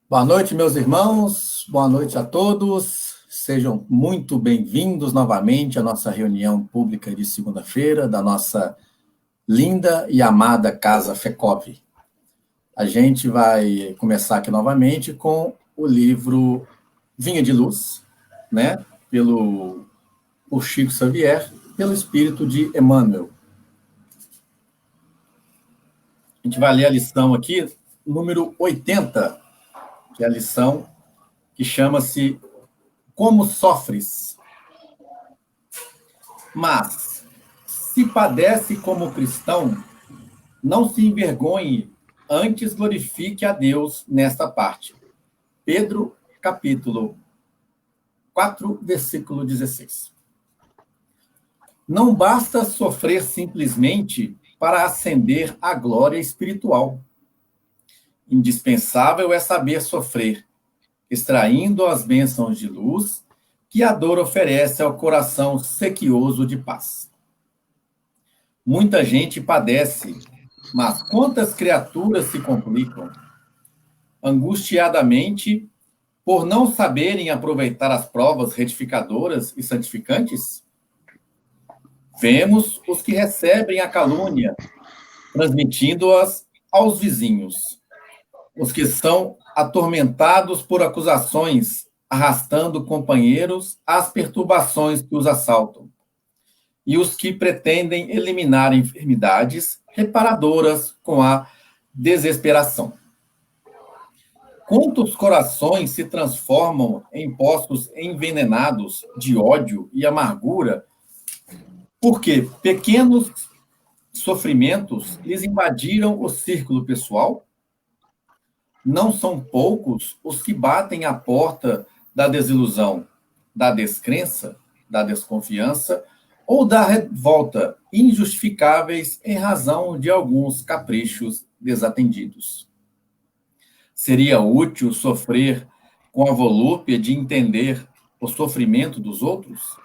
Boa noite, meus irmãos. Boa noite a todos. Sejam muito bem-vindos novamente à nossa reunião pública de segunda-feira da nossa linda e amada Casa FECOV. A gente vai começar aqui novamente com o livro Vinha de Luz, né? Por Chico Xavier, pelo Espírito de Emmanuel. A gente vai ler a lição aqui, número 80, que é a lição que chama-se Como Sofres. Mas, se padece como cristão, não se envergonhe, antes glorifique a Deus nesta parte. Pedro, capítulo 4, versículo 16. Não basta sofrer simplesmente para ascender à glória espiritual. Indispensável é saber sofrer, extraindo as bênçãos de luz que a dor oferece ao coração sequioso de paz. Muita gente padece, mas quantas criaturas se complicam, angustiadamente, por não saberem aproveitar as provas retificadoras e santificantes? Vemos os que recebem a calúnia, transmitindo-as aos vizinhos. Os que são atormentados por acusações, arrastando companheiros às perturbações que os assaltam. E os que pretendem eliminar enfermidades reparadoras com a desesperação. Quantos corações se transformam em poços envenenados de ódio e amargura, porque pequenos sofrimentos lhes invadiram o círculo pessoal? Não são poucos os que batem à porta da desilusão, da descrença, da desconfiança ou da revolta injustificáveis em razão de alguns caprichos desatendidos. Seria útil sofrer com a volúpia de entender o sofrimento dos outros?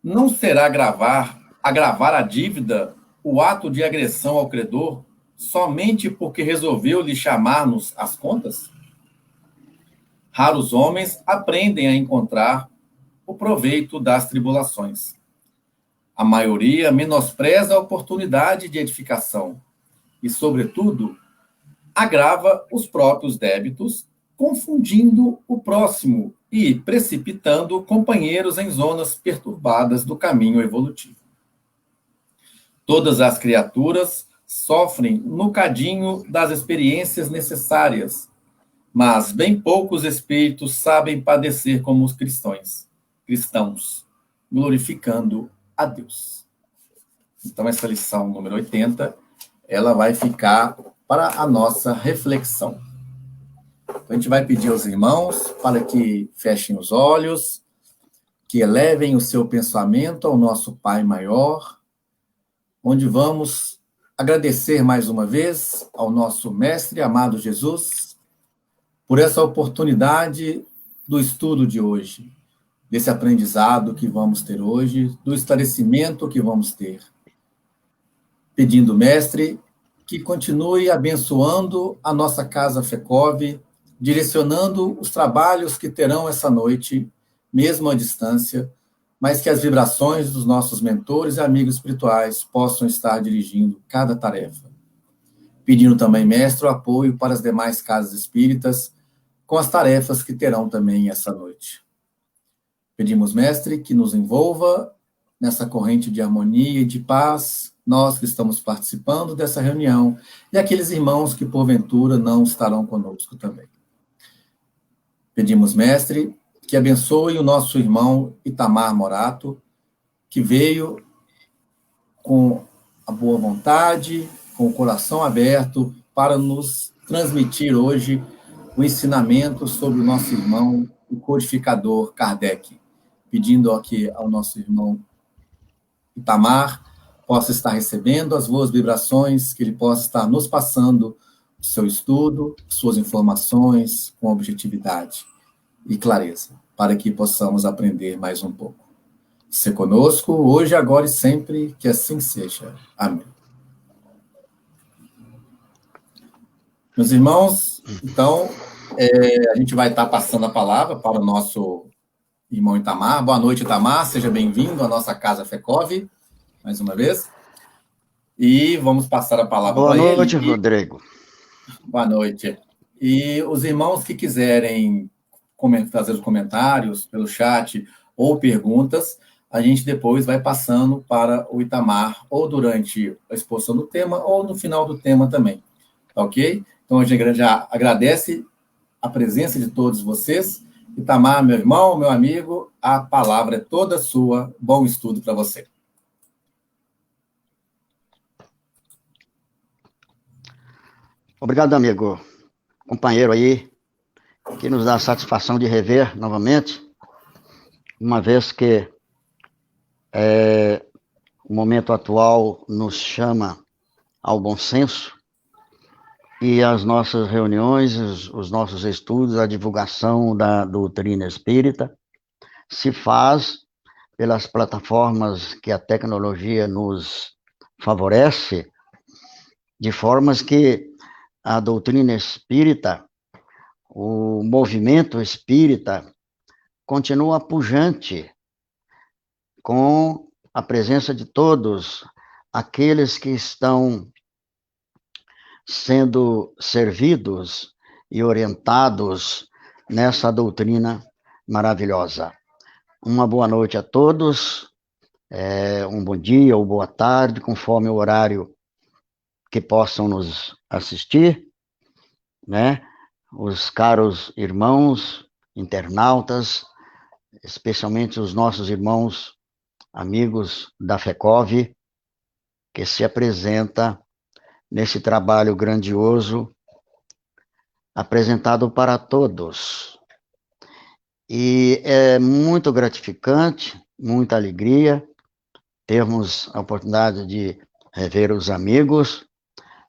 Não será agravar a dívida o ato de agressão ao credor somente porque resolveu lhe chamar-nos às contas? Raros homens aprendem a encontrar o proveito das tribulações. A maioria menospreza a oportunidade de edificação e, sobretudo, agrava os próprios débitos, confundindo o próximo e precipitando companheiros em zonas perturbadas do caminho evolutivo. Todas as criaturas sofrem no cadinho das experiências necessárias, mas bem poucos espíritos sabem padecer como os cristãos, glorificando a Deus. Então, essa lição número 80, ela vai ficar para a nossa reflexão. Então, a gente vai pedir aos irmãos para que fechem os olhos, que elevem o seu pensamento ao nosso Pai Maior, onde vamos agradecer mais uma vez ao nosso Mestre amado Jesus por essa oportunidade do estudo de hoje, desse aprendizado que vamos ter hoje, do esclarecimento que vamos ter. Pedindo, Mestre, que continue abençoando a nossa Casa FECOV, direcionando os trabalhos que terão essa noite, mesmo à distância, mas que as vibrações dos nossos mentores e amigos espirituais possam estar dirigindo cada tarefa. Pedindo também, Mestre, o apoio para as demais casas espíritas, com as tarefas que terão também essa noite. Pedimos, Mestre, que nos envolva nessa corrente de harmonia e de paz, nós que estamos participando dessa reunião, e aqueles irmãos que, porventura, não estarão conosco também. Pedimos, Mestre, que abençoe o nosso irmão Itamar Morato, que veio com a boa vontade, com o coração aberto, para nos transmitir hoje o ensinamento sobre o nosso irmão, o codificador Kardec. Pedindo aqui ao nosso irmão Itamar possa estar recebendo as boas vibrações, que ele possa estar nos passando o seu estudo, suas informações com objetividade e clareza, para que possamos aprender mais um pouco. Se conosco, hoje, agora e sempre, que assim seja. Amém. Meus irmãos, então, A gente vai estar passando a palavra para o nosso irmão Itamar. Boa noite, Itamar. Seja bem-vindo à nossa casa FECOV, mais uma vez. E vamos passar a palavra Boa para ele. noite, Rodrigo. Boa noite. E os irmãos que quiserem fazer os comentários pelo chat ou perguntas, a gente depois vai passando para o Itamar, ou durante a exposição do tema, ou no final do tema também. Tá ok? Então, a gente já agradece a presença de todos vocês. Itamar, meu irmão, meu amigo, a palavra é toda sua. Bom estudo para você. Obrigado, amigo, companheiro aí, que nos dá a satisfação de rever novamente, uma vez que o momento atual nos chama ao bom senso e as nossas reuniões, os nossos estudos, a divulgação da doutrina espírita se faz pelas plataformas que a tecnologia nos favorece, de formas que a doutrina espírita, o movimento espírita, continua pujante com a presença de todos aqueles que estão sendo servidos e orientados nessa doutrina maravilhosa. Uma boa noite a todos, um bom dia ou boa tarde, conforme o horário que possam nos assistir, né? Os caros irmãos, internautas, especialmente os nossos irmãos, amigos da FECOV, que se apresenta nesse trabalho grandioso, apresentado para todos. E é muito gratificante, muita alegria termos a oportunidade de rever os amigos,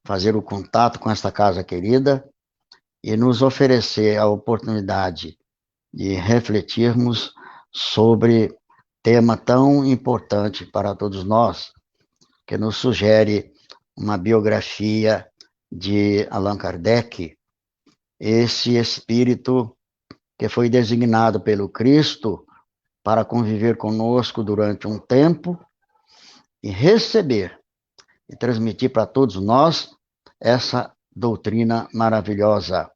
fazer o contato com esta casa querida e nos oferecer a oportunidade de refletirmos sobre tema tão importante para todos nós, que nos sugere uma biografia de Allan Kardec, esse espírito que foi designado pelo Cristo para conviver conosco durante um tempo e receber e transmitir para todos nós essa doutrina maravilhosa,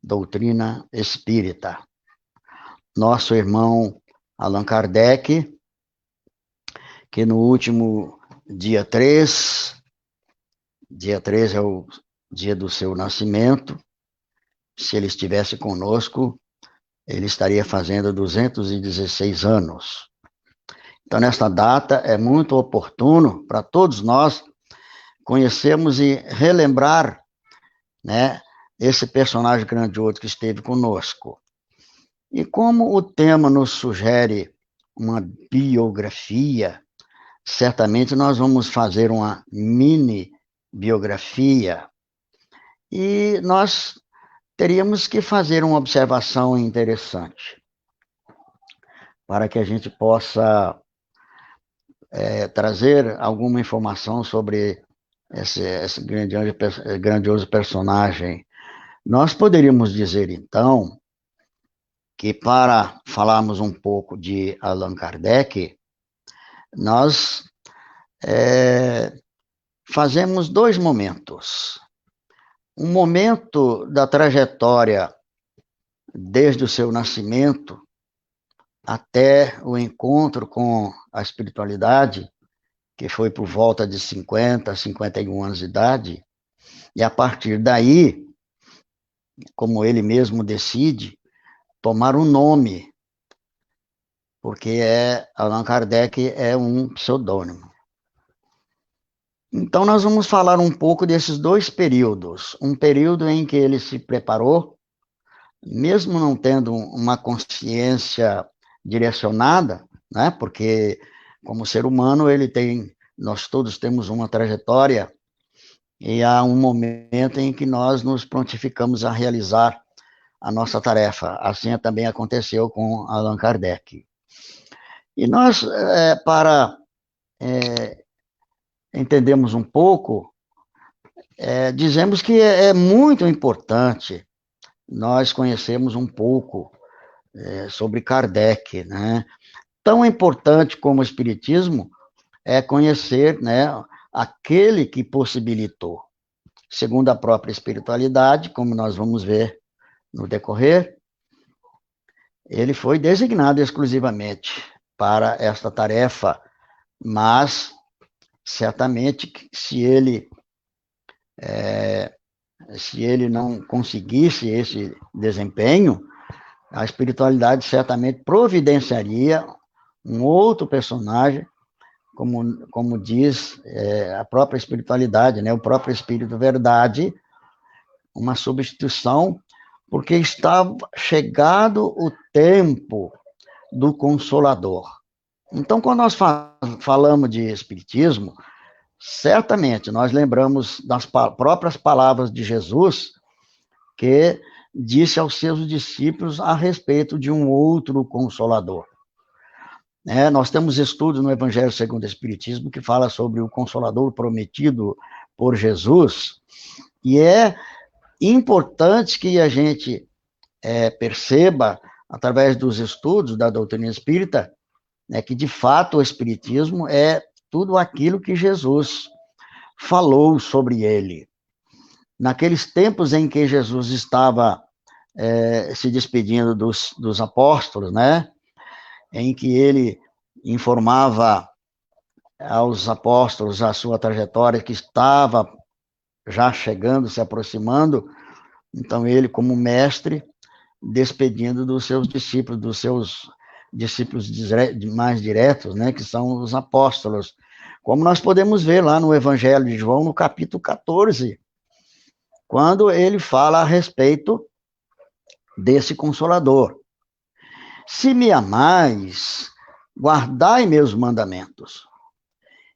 doutrina espírita. Nosso irmão Allan Kardec, que no último dia 3 é o dia do seu nascimento, se ele estivesse conosco, ele estaria fazendo 216 anos. Então, nesta data, é muito oportuno para todos nós conhecermos e relembrar, né, esse personagem grandioso que esteve conosco. E como o tema nos sugere uma biografia, certamente nós vamos fazer uma mini biografia e nós teríamos que fazer uma observação interessante para que a gente possa trazer alguma informação sobre esse grandioso personagem. Nós poderíamos dizer, então, que para falarmos um pouco de Allan Kardec, nós fazemos dois momentos. Um momento da trajetória desde o seu nascimento até o encontro com a espiritualidade, que foi por volta de 50, 51 anos de idade, e a partir daí, como ele mesmo decide, tomar um nome, porque Allan Kardec é um pseudônimo. Então, nós vamos falar um pouco desses dois períodos. Um período em que ele se preparou, mesmo não tendo uma consciência direcionada, né? Porque, como ser humano, nós todos temos uma trajetória e há um momento em que nós nos prontificamos a realizar a nossa tarefa. Assim também aconteceu com Allan Kardec. E nós, para entendermos um pouco, dizemos que é muito importante nós conhecemos um pouco sobre Kardec, né? Tão importante como o Espiritismo é conhecer, né, aquele que possibilitou. Segundo a própria espiritualidade, como nós vamos ver no decorrer, ele foi designado exclusivamente para esta tarefa, mas certamente se ele não conseguisse esse desempenho, a espiritualidade certamente providenciaria um outro personagem, como diz a própria espiritualidade, né, o próprio Espírito Verdade, uma substituição, porque estava chegado o tempo do Consolador. Então, quando nós falamos de Espiritismo, certamente nós lembramos das próprias palavras de Jesus, que disse aos seus discípulos a respeito de um outro Consolador. Nós temos estudos no Evangelho segundo o Espiritismo que fala sobre o Consolador prometido por Jesus, e é importante que a gente perceba, através dos estudos da doutrina espírita, que de fato o Espiritismo é tudo aquilo que Jesus falou sobre ele. Naqueles tempos em que Jesus estava se despedindo dos apóstolos, né, em que ele informava aos apóstolos a sua trajetória, que estava já chegando, se aproximando, então ele, como mestre, despedindo dos seus discípulos mais diretos, né, que são os apóstolos. Como nós podemos ver lá no Evangelho de João, no capítulo 14, quando ele fala a respeito desse Consolador. Se me amais, guardai meus mandamentos.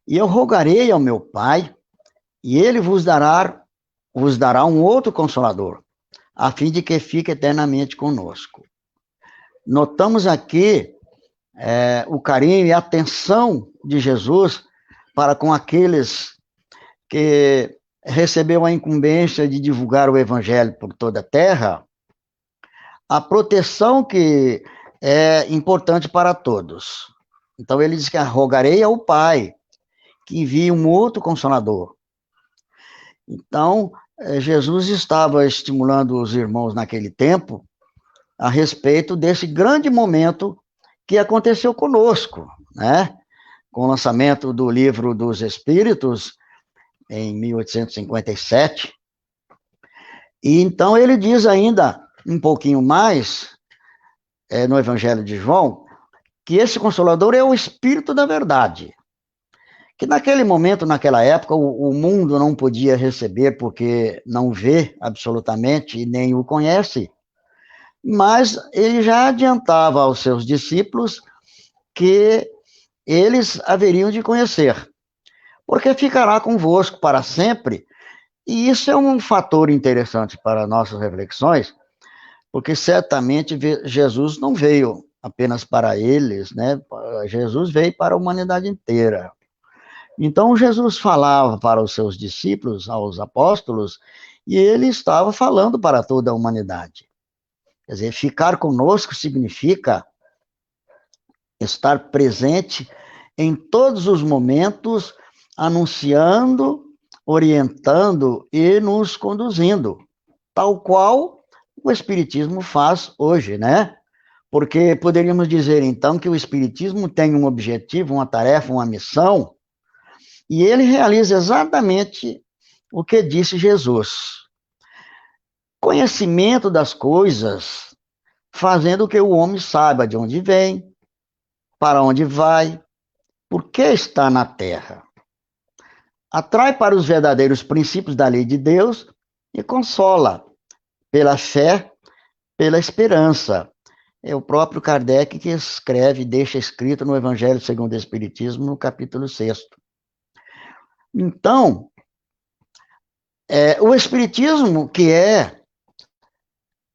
E eu rogarei ao meu Pai, e ele vos dará um outro Consolador, a fim de que fique eternamente conosco. Notamos aqui o carinho e a atenção de Jesus para com aqueles que recebeu a incumbência de divulgar o Evangelho por toda a terra, a proteção que é importante para todos. Então ele diz que rogarei ao Pai que envie um outro Consolador. Então, Jesus estava estimulando os irmãos naquele tempo a respeito desse grande momento que aconteceu conosco, né? Com o lançamento do Livro dos Espíritos, em 1857. E então ele diz ainda um pouquinho mais, no Evangelho de João, que esse Consolador é o Espírito da Verdade, que naquele momento, naquela época, o mundo não podia receber porque não vê absolutamente e nem o conhece, mas ele já adiantava aos seus discípulos que eles haveriam de conhecer, porque ficará convosco para sempre, e isso é um fator interessante para nossas reflexões, porque certamente Jesus não veio apenas para eles, né? Jesus veio para a humanidade inteira. Então, Jesus falava para os seus discípulos, aos apóstolos, e ele estava falando para toda a humanidade. Quer dizer, ficar conosco significa estar presente em todos os momentos, anunciando, orientando e nos conduzindo, tal qual o Espiritismo faz hoje, né? Porque poderíamos dizer, então, que o Espiritismo tem um objetivo, uma tarefa, uma missão, e ele realiza exatamente o que disse Jesus. Conhecimento das coisas, fazendo que o homem saiba de onde vem, para onde vai, por que está na terra. Atrai para os verdadeiros princípios da lei de Deus e consola pela fé, pela esperança. É o próprio Kardec que escreve, deixa escrito no Evangelho segundo o Espiritismo, no capítulo 6. Então, o Espiritismo, que é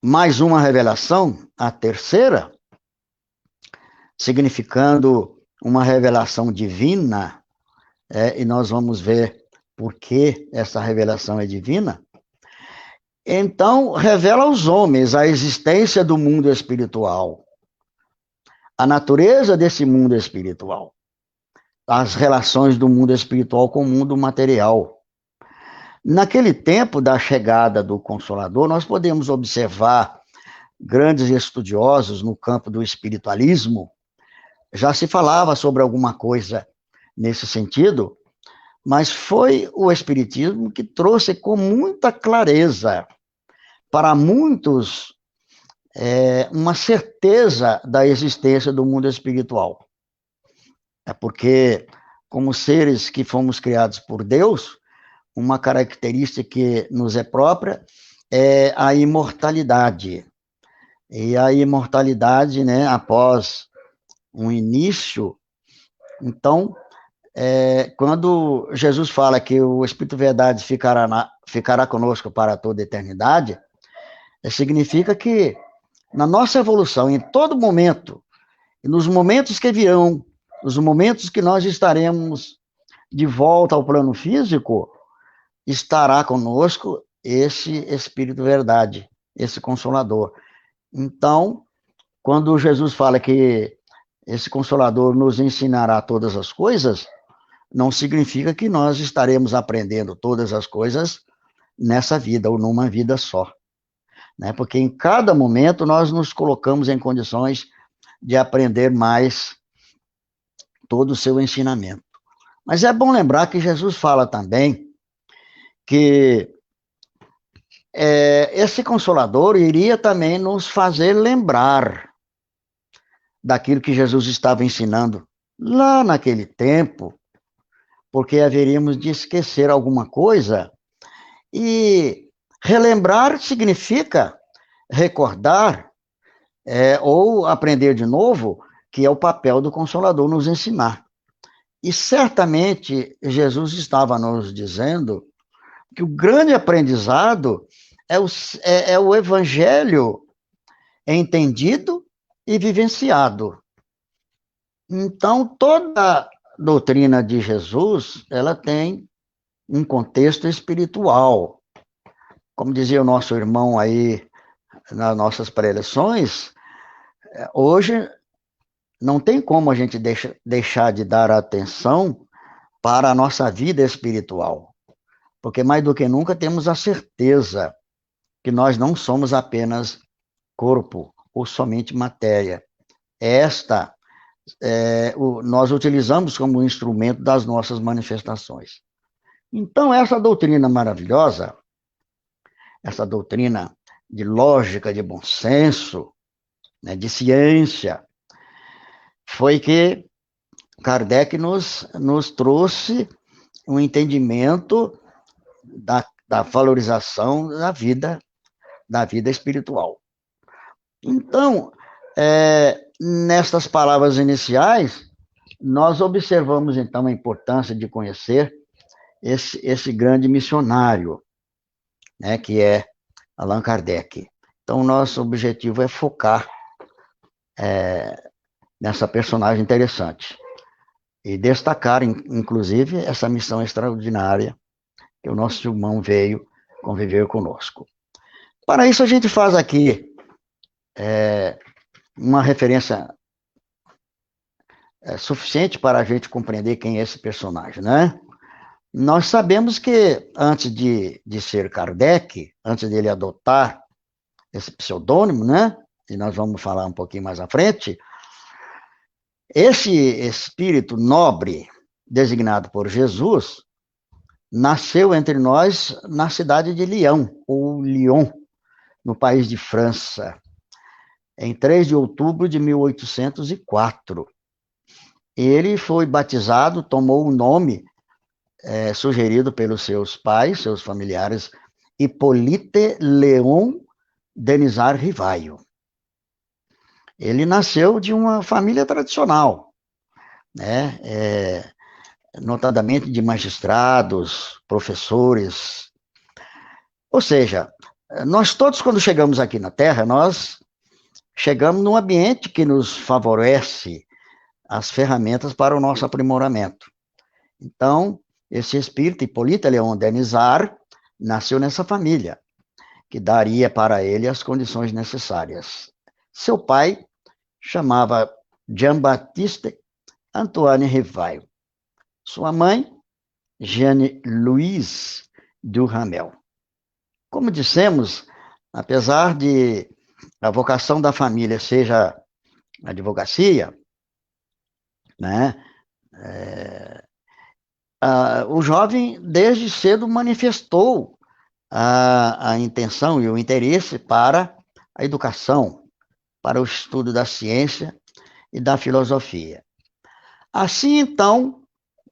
mais uma revelação, a terceira, significando uma revelação divina, e nós vamos ver por que essa revelação é divina, Então, revela aos homens a existência do mundo espiritual, a natureza desse mundo espiritual, as relações do mundo espiritual com o mundo material. Naquele tempo da chegada do Consolador, nós podemos observar grandes estudiosos no campo do espiritualismo, já se falava sobre alguma coisa nesse sentido, mas foi o Espiritismo que trouxe com muita clareza para muitos uma certeza da existência do mundo espiritual. É porque, como seres que fomos criados por Deus, uma característica que nos é própria é a imortalidade. E a imortalidade, né, após um início, então, quando Jesus fala que o Espírito Verdade ficará conosco para toda a eternidade, significa que na nossa evolução, em todo momento, e nos momentos que virão, nos momentos que nós estaremos de volta ao plano físico, estará conosco esse Espírito Verdade, esse Consolador. Então, quando Jesus fala que esse Consolador nos ensinará todas as coisas, não significa que nós estaremos aprendendo todas as coisas nessa vida ou numa vida só, né? Porque em cada momento nós nos colocamos em condições de aprender mais todo o seu ensinamento. Mas é bom lembrar que Jesus fala também que esse Consolador iria também nos fazer lembrar daquilo que Jesus estava ensinando lá naquele tempo, porque haveríamos de esquecer alguma coisa, e relembrar significa recordar ou aprender de novo, que é o papel do Consolador, nos ensinar. E certamente Jesus estava nos dizendo que o grande aprendizado é o Evangelho entendido e vivenciado. Então, toda a doutrina de Jesus, ela tem um contexto espiritual. Como dizia o nosso irmão aí nas nossas preleções, hoje não tem como a gente deixar de dar atenção para a nossa vida espiritual, porque mais do que nunca temos a certeza que nós não somos apenas corpo ou somente matéria. Nós utilizamos como instrumento das nossas manifestações. Então, essa doutrina maravilhosa, essa doutrina de lógica, de bom senso, né, de ciência, foi que Kardec nos trouxe um entendimento da valorização da vida espiritual. Então, nestas palavras iniciais, nós observamos, então, a importância de conhecer esse grande missionário, né, que é Allan Kardec. Então, o nosso objetivo é focar nessa personagem interessante e destacar, inclusive, essa missão extraordinária que o nosso irmão veio conviver conosco. Para isso, a gente faz aqui uma referência suficiente para a gente compreender quem é esse personagem, né? Nós sabemos que antes de ser Kardec, antes dele adotar esse pseudônimo, né? E nós vamos falar um pouquinho mais à frente, esse espírito nobre, designado por Jesus, nasceu entre nós na cidade de Lyon, ou Lyon, no país de França, em 3 de outubro de 1804. Ele foi batizado, tomou o nome sugerido pelos seus pais, seus familiares, Hippolyte Léon Denisard Rivaio. Ele nasceu de uma família tradicional, né? Notadamente de magistrados, professores. Ou seja, nós todos, quando chegamos aqui na Terra, nós chegamos num ambiente que nos favorece as ferramentas para o nosso aprimoramento. Então, esse espírito, Hippolyte Léon Denisard, nasceu nessa família. que daria para ele as condições necessárias. Seu pai chamava Jean-Baptiste Antoine Rivail. Sua mãe, Jeanne Louise Duhamel. Como dissemos, apesar de a vocação da família seja a advocacia, né, o jovem desde cedo manifestou a intenção e o interesse para a educação, para o estudo da ciência e da filosofia. Assim, então,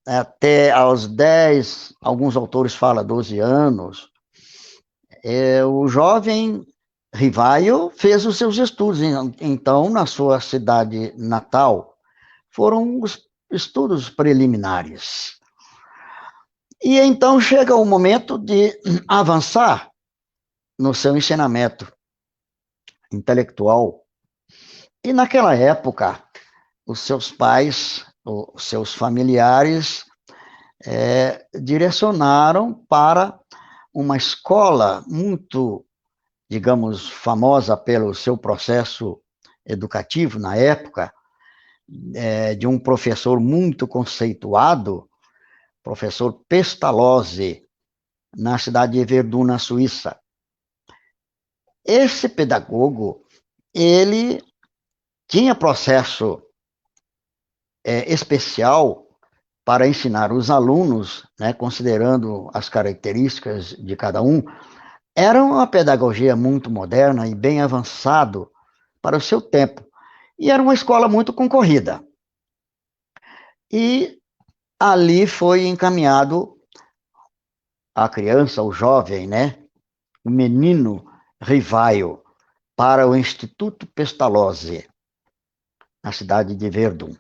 até aos 10, alguns autores falam 12 anos, o jovem Rivaio fez os seus estudos, então, na sua cidade natal. Foram os estudos preliminares. E então chega o momento de avançar no seu ensinamento intelectual. E naquela época, os seus pais, os seus familiares, direcionaram para uma escola muito, digamos, famosa pelo seu processo educativo na época, de um professor muito conceituado, professor Pestalozzi, na cidade de Verdun, na Suíça. Esse pedagogo, ele tinha processo especial para ensinar os alunos, né, considerando as características de cada um. Era uma pedagogia muito moderna e bem avançado para o seu tempo. E era uma escola muito concorrida. E ali foi encaminhado a criança, o jovem, né, o menino Rivaio, para o Instituto Pestalozzi, na cidade de Verdun.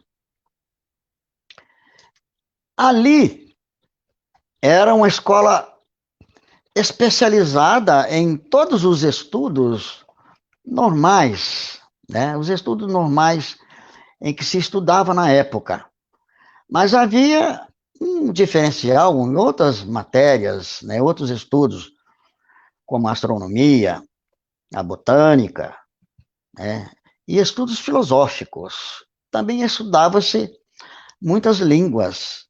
Ali era uma escola especializada em todos os estudos normais, né, os estudos normais em que se estudava na época. Mas havia um diferencial em outras matérias, né, outros estudos, como a astronomia, a botânica, né, e estudos filosóficos. Também estudava-se muitas línguas,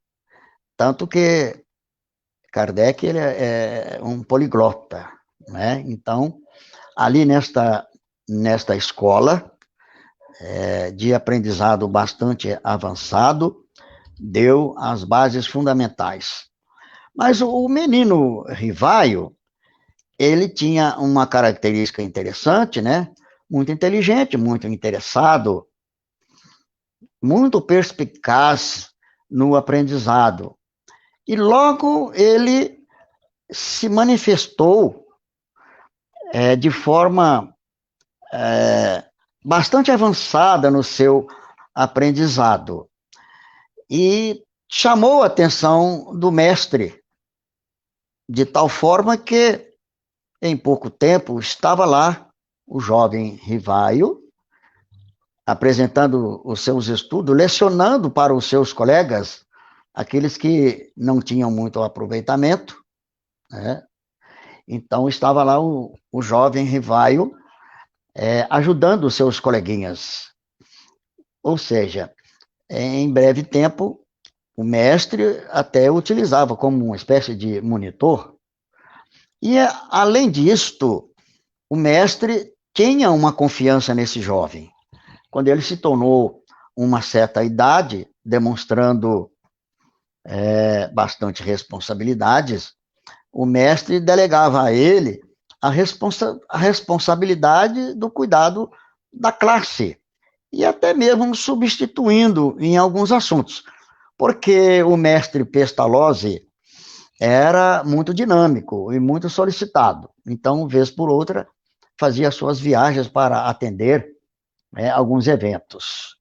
tanto que Kardec ele é um poliglota, né? Então, ali nesta escola de aprendizado bastante avançado, deu as bases fundamentais. Mas o menino Rivaio, ele tinha uma característica interessante, né? Muito inteligente, muito interessado, muito perspicaz no aprendizado. E logo ele se manifestou de forma bastante avançada no seu aprendizado. E chamou a atenção do mestre, de tal forma que, em pouco tempo, estava lá o jovem Rivaio, apresentando os seus estudos, lecionando para os seus colegas, aqueles que não tinham muito aproveitamento, né? Então, estava lá o jovem Rivaio ajudando os seus coleguinhas. Ou seja, em breve tempo, o mestre até utilizava como uma espécie de monitor. E, além disto, o mestre tinha uma confiança nesse jovem. Quando ele se tornou uma certa idade, demonstrando bastante responsabilidades, o mestre delegava a ele a responsabilidade do cuidado da classe, e até mesmo substituindo em alguns assuntos, porque o mestre Pestalozzi era muito dinâmico e muito solicitado. Então, vez por outra, fazia suas viagens para atender alguns eventos.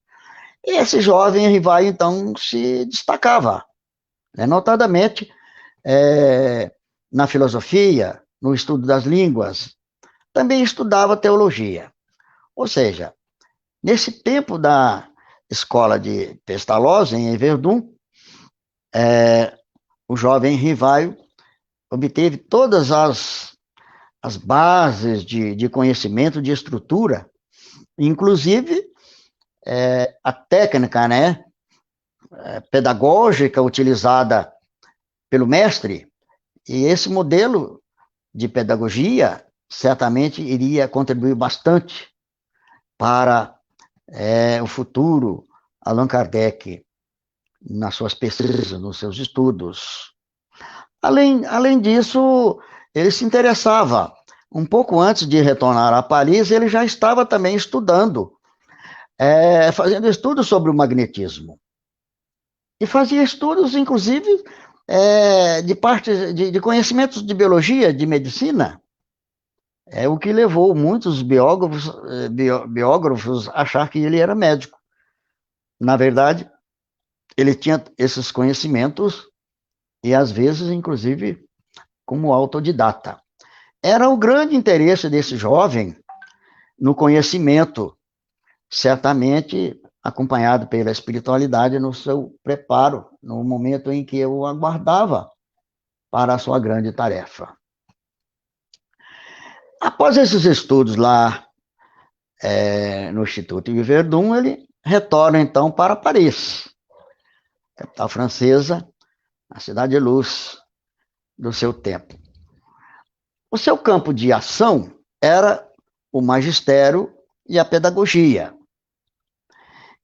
E esse jovem Rivaio, então, se destacava, notadamente na filosofia, no estudo das línguas. Também estudava teologia. Ou seja, nesse tempo da escola de Pestalozzi, em Verdun, o jovem Rivaio obteve todas as as bases de conhecimento, de estrutura, inclusive a técnica, né, pedagógica utilizada pelo mestre, e esse modelo de pedagogia certamente iria contribuir bastante para o futuro Allan Kardec nas suas pesquisas, nos seus estudos. Além disso, ele se interessava. Um pouco antes de retornar a Paris, ele já estava também estudando, fazendo estudos sobre o magnetismo. E fazia estudos, inclusive, de parte de conhecimentos de biologia, de medicina, o que levou muitos biógrafos a achar que ele era médico. Na verdade, ele tinha esses conhecimentos e, às vezes, inclusive, como autodidata. Era o grande interesse desse jovem no conhecimento, certamente acompanhado pela espiritualidade no seu preparo, no momento em que eu aguardava para a sua grande tarefa. Após esses estudos lá no Instituto de Verdun, ele retorna então para Paris, capital francesa, a cidade de luz do seu tempo. O seu campo de ação era o magistério e a pedagogia.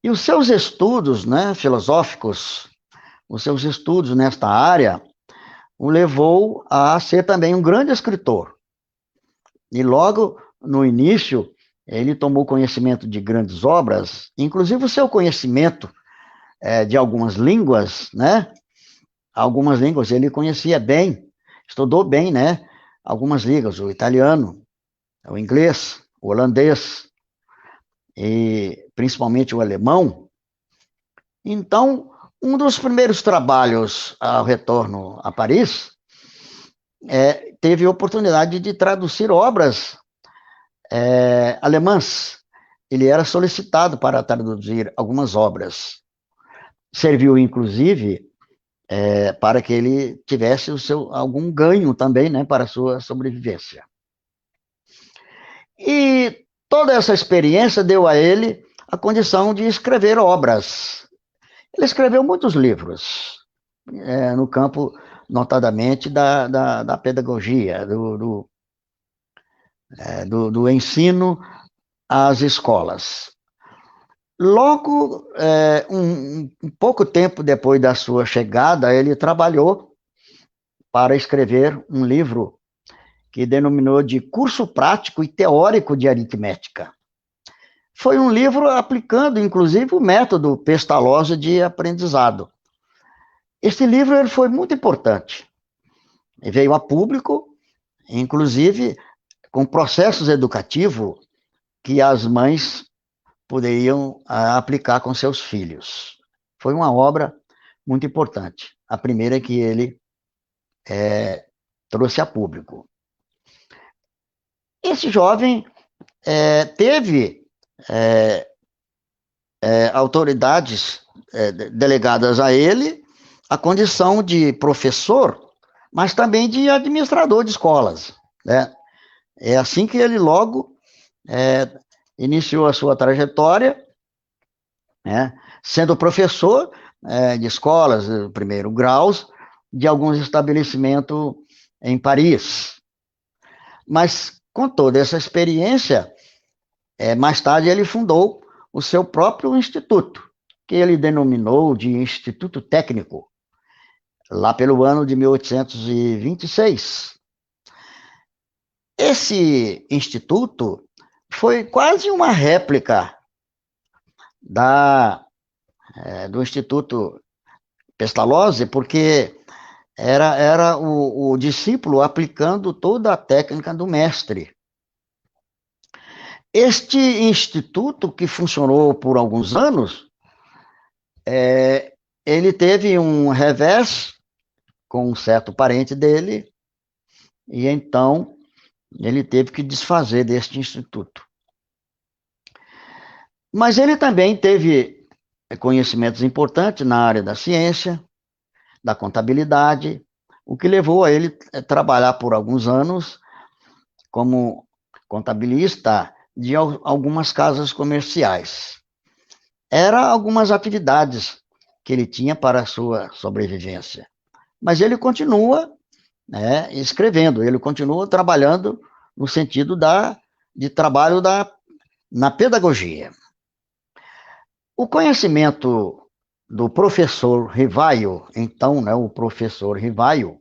E os seus estudos, né, filosóficos, os seus estudos nesta área, o levou a ser também um grande escritor. E logo no início, ele tomou conhecimento de grandes obras, inclusive o seu conhecimento de algumas línguas, né? Algumas línguas ele conhecia bem, estudou bem, né? Algumas línguas, o italiano, o inglês, o holandês, e principalmente o alemão. Então, um dos primeiros trabalhos ao retorno a Paris teve a oportunidade de traduzir obras alemãs. Ele era solicitado para traduzir algumas obras. Serviu, inclusive, para que ele tivesse algum ganho também, né, para a sua sobrevivência. E toda essa experiência deu a ele a condição de escrever obras. Ele escreveu muitos livros, no campo, notadamente, da pedagogia, do ensino às escolas. Logo, um pouco tempo depois da sua chegada, ele trabalhou para escrever um livro que denominou de Curso Prático e Teórico de Aritmética. Foi um livro aplicando, inclusive, o método Pestalozzi de aprendizado. Este livro ele foi muito importante. Ele veio a público, inclusive, com processos educativos que as mães poderiam aplicar com seus filhos. Foi uma obra muito importante. A primeira que ele trouxe a público. Esse jovem teve autoridades delegadas a ele a condição de professor, mas também de administrador de escolas, né? É assim que ele logo iniciou a sua trajetória, né, sendo professor de escolas de primeiro grau, de alguns estabelecimentos em Paris. Mas, com toda essa experiência, mais tarde ele fundou o seu próprio instituto, que ele denominou de Instituto Técnico, lá pelo ano de 1826. Esse instituto foi quase uma réplica do Instituto Pestalozzi, porque era o discípulo aplicando toda a técnica do mestre. Este instituto, que funcionou por alguns anos, ele teve um revés com um certo parente dele, e então ele teve que desfazer deste instituto. Mas ele também teve conhecimentos importantes na área da ciência, da contabilidade, o que levou a ele a trabalhar por alguns anos como contabilista de algumas casas comerciais. Eram algumas atividades que ele tinha para a sua sobrevivência. Mas ele continua, né, escrevendo, ele continua trabalhando no sentido de trabalho na pedagogia. O conhecimento do professor Rivaio, então, né, o professor Rivaio,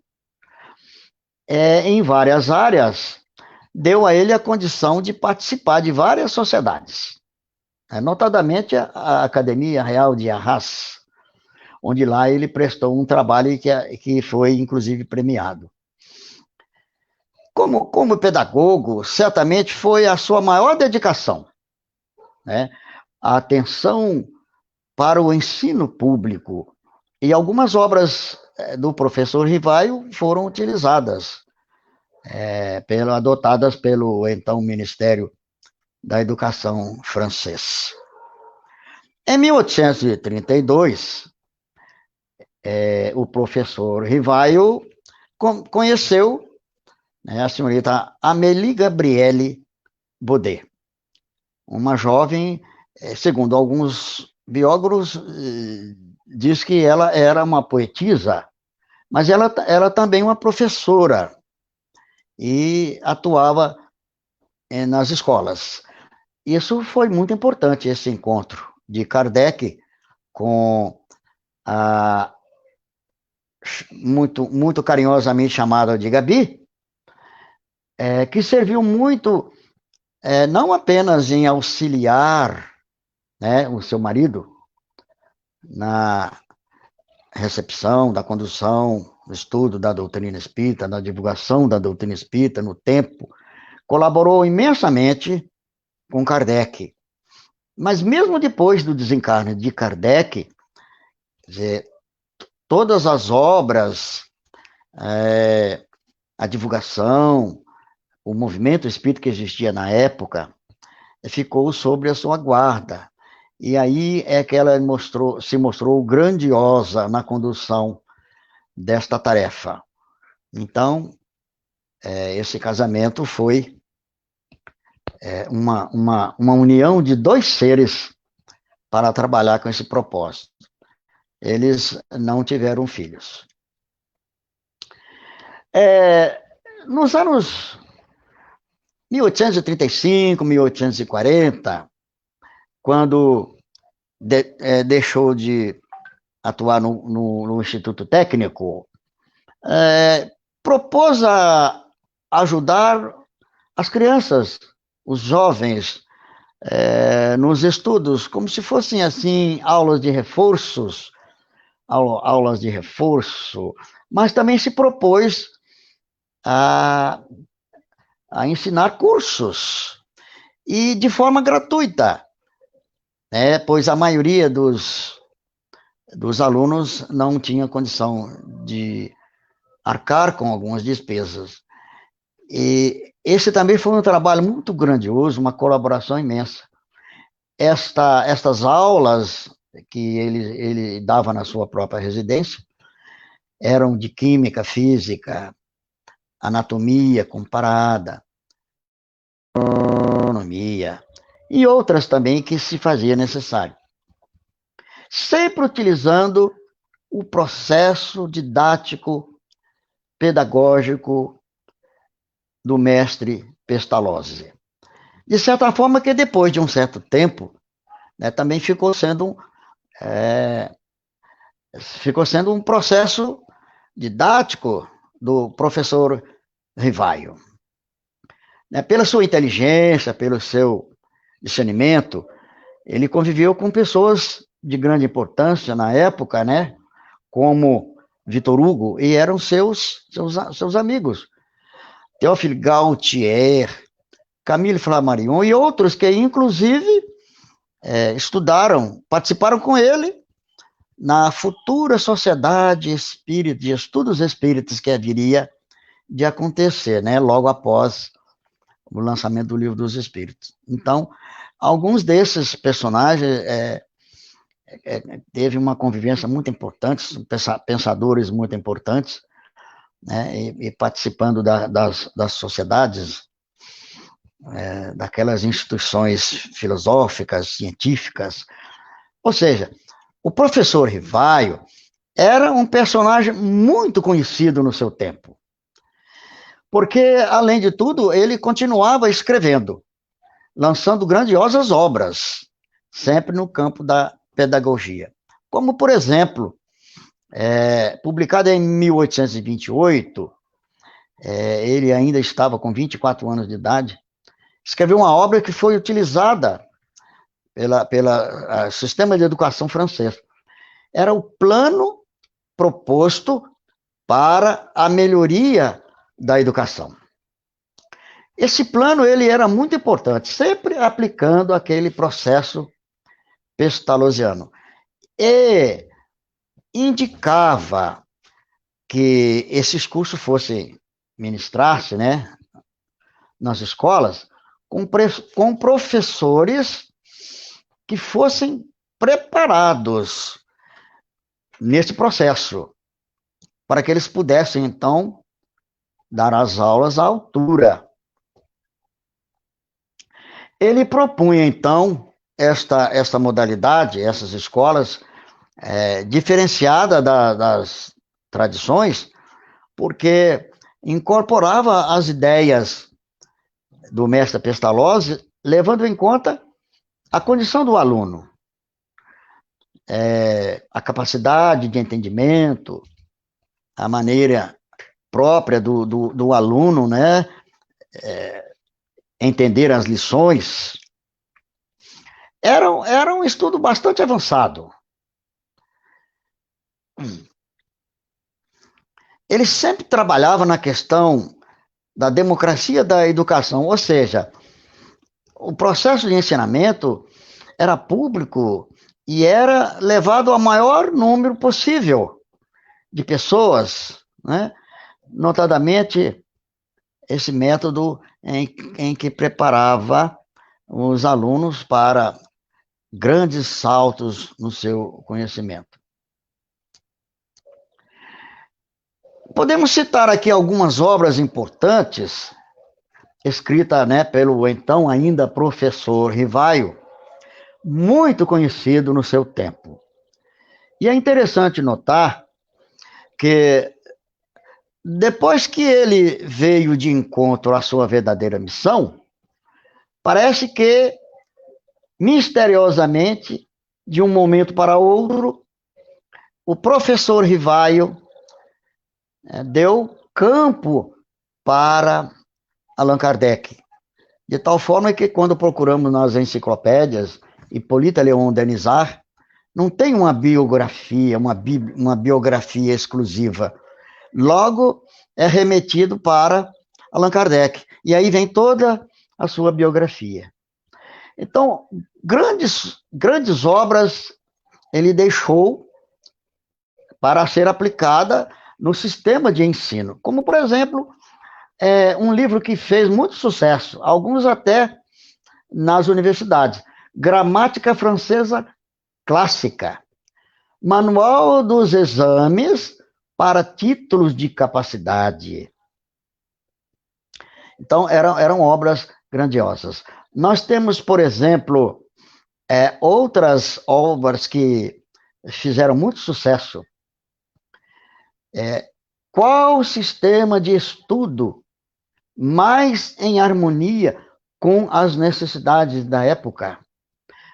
em várias áreas, deu a ele a condição de participar de várias sociedades, notadamente a Academia Real de Arras, onde lá ele prestou um trabalho que foi, inclusive, premiado. Como pedagogo, certamente foi a sua maior dedicação, né? A atenção para o ensino público. E algumas obras do professor Rivaio foram utilizadas, adotadas pelo então Ministério da Educação francês. Em 1832, o professor Rivaio conheceu, né, a senhorita Amélie Gabrielle Baudet, uma jovem, segundo alguns biógrafos, diz que ela era uma poetisa, mas ela também uma professora e atuava nas escolas. Isso foi muito importante, esse encontro de Kardec com a muito carinhosamente chamada de Gabi, que serviu muito, não apenas em auxiliar, né, o seu marido na recepção, da condução, do estudo da doutrina espírita, na divulgação da doutrina espírita, no tempo, colaborou imensamente com Kardec. Mas mesmo depois do desencarne de Kardec, quer dizer, todas as obras, a divulgação, o movimento espírita que existia na época, ficou sob a sua guarda. E aí é que ela se mostrou grandiosa na condução desta tarefa. Então, esse casamento foi uma união de dois seres para trabalhar com esse propósito. Eles não tiveram filhos. Nos anos 1835, 1840, quando deixou de atuar no Instituto Técnico, propôs a ajudar as crianças, os jovens, nos estudos, como se fossem, assim, aulas de reforço, mas também se propôs a ensinar cursos, e de forma gratuita, pois a maioria dos alunos não tinha condição de arcar com algumas despesas. E esse também foi um trabalho muito grandioso, uma colaboração imensa. Estas aulas que ele dava na sua própria residência eram de química, física, anatomia comparada, astronomia, e outras também que se fazia necessário. Sempre utilizando o processo didático, pedagógico do mestre Pestalozzi. De certa forma que depois de um certo tempo, também ficou sendo um processo didático do professor Rivaio. Pela sua inteligência, pelo seu discernimento, ele conviveu com pessoas de grande importância na época, como Victor Hugo, e eram seus amigos. Théophile Gautier, Camille Flammarion e outros que, inclusive, participaram com ele na futura Sociedade Espírita de Estudos Espíritas que haveria de acontecer, logo após o lançamento do Livro dos Espíritos. Então, alguns desses personagens teve uma convivência muito importante, pensadores muito importantes, e participando das sociedades daquelas instituições filosóficas, científicas. Ou seja, o professor Rivaio era um personagem muito conhecido no seu tempo, porque, além de tudo, ele continuava escrevendo, lançando grandiosas obras, sempre no campo da pedagogia. Como, por exemplo, publicado em 1828, ele ainda estava com 24 anos de idade, escreveu uma obra que foi utilizada pelo sistema de educação francês. Era o plano proposto para a melhoria da educação. Esse plano ele era muito importante, sempre aplicando aquele processo pestalozziano. E indicava que esses cursos fossem ministrar-se, né, nas escolas, com professores que fossem preparados nesse processo, para que eles pudessem, então, dar as aulas à altura. Ele propunha, então, esta modalidade, essas escolas, diferenciada das tradições, porque incorporava as ideias do mestre Pestalozzi, levando em conta a condição do aluno, a capacidade de entendimento, a maneira própria do aluno, né, entender as lições. Era um estudo bastante avançado. Ele sempre trabalhava na questão da democracia da educação, ou seja, o processo de ensinamento era público e era levado ao maior número possível de pessoas, né? Notadamente esse método em que preparava os alunos para grandes saltos no seu conhecimento. Podemos citar aqui algumas obras importantes, escritas, né, pelo então ainda professor Rivaio, muito conhecido no seu tempo. E é interessante notar que, depois que ele veio de encontro à sua verdadeira missão, parece que, misteriosamente, de um momento para outro, o professor Rivaio deu campo para Allan Kardec, de tal forma que, quando procuramos nas enciclopédias Hippolyte Léon Denisard, não tem uma biografia, uma biografia exclusiva. Logo, é remetido para Allan Kardec. E aí vem toda a sua biografia. Então, grandes obras ele deixou para ser aplicada no sistema de ensino. Como, por exemplo, um livro que fez muito sucesso, alguns até nas universidades, Gramática Francesa Clássica, Manual dos Exames para Títulos de Capacidade. Então, eram obras grandiosas. Nós temos, por exemplo, outras obras que fizeram muito sucesso. Qual o sistema de estudo mais em harmonia com as necessidades da época?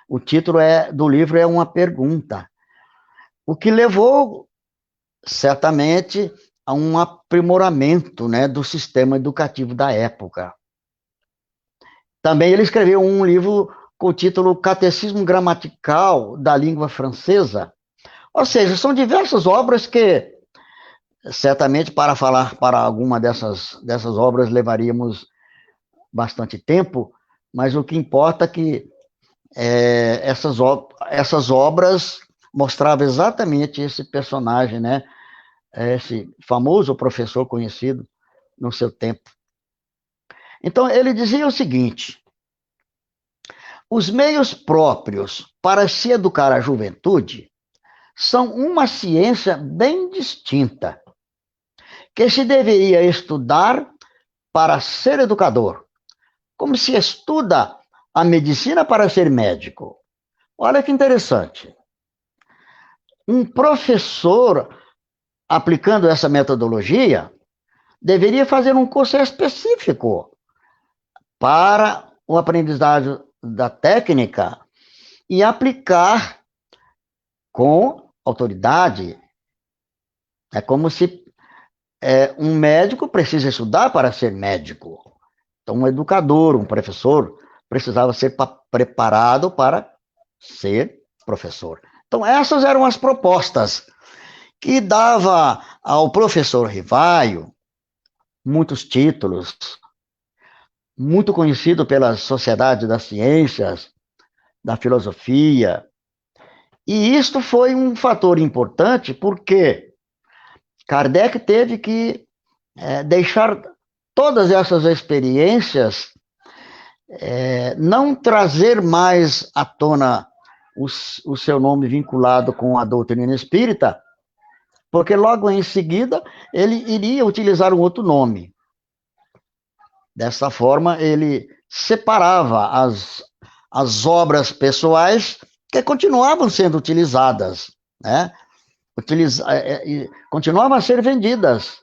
O título do livro é uma pergunta, o que levou, certamente, a um aprimoramento, né, do sistema educativo da época. Também ele escreveu um livro com o título Catecismo Gramatical da Língua Francesa. Ou seja, são diversas obras que, certamente, para falar para alguma dessas obras levaríamos bastante tempo, mas o que importa é que essas obras mostravam exatamente esse personagem, né? Esse famoso professor conhecido no seu tempo. Então, ele dizia o seguinte: os meios próprios para se educar a juventude são uma ciência bem distinta, que se deveria estudar para ser educador, como se estuda a medicina para ser médico. Olha que interessante. Um professor, aplicando essa metodologia, deveria fazer um curso específico para o aprendizagem da técnica e aplicar com autoridade. É como se um médico precisa estudar para ser médico. Então, um educador, um professor, precisava ser preparado para ser professor. Então, essas eram as propostas que dava ao professor Rivaio muitos títulos, muito conhecido pela Sociedade das Ciências, da Filosofia. E isto foi um fator importante porque Kardec teve que deixar todas essas experiências, não trazer mais à tona o seu nome vinculado com a doutrina espírita, porque logo em seguida ele iria utilizar um outro nome. Dessa forma, ele separava as obras pessoais que continuavam sendo utilizadas, né? Continuavam a ser vendidas,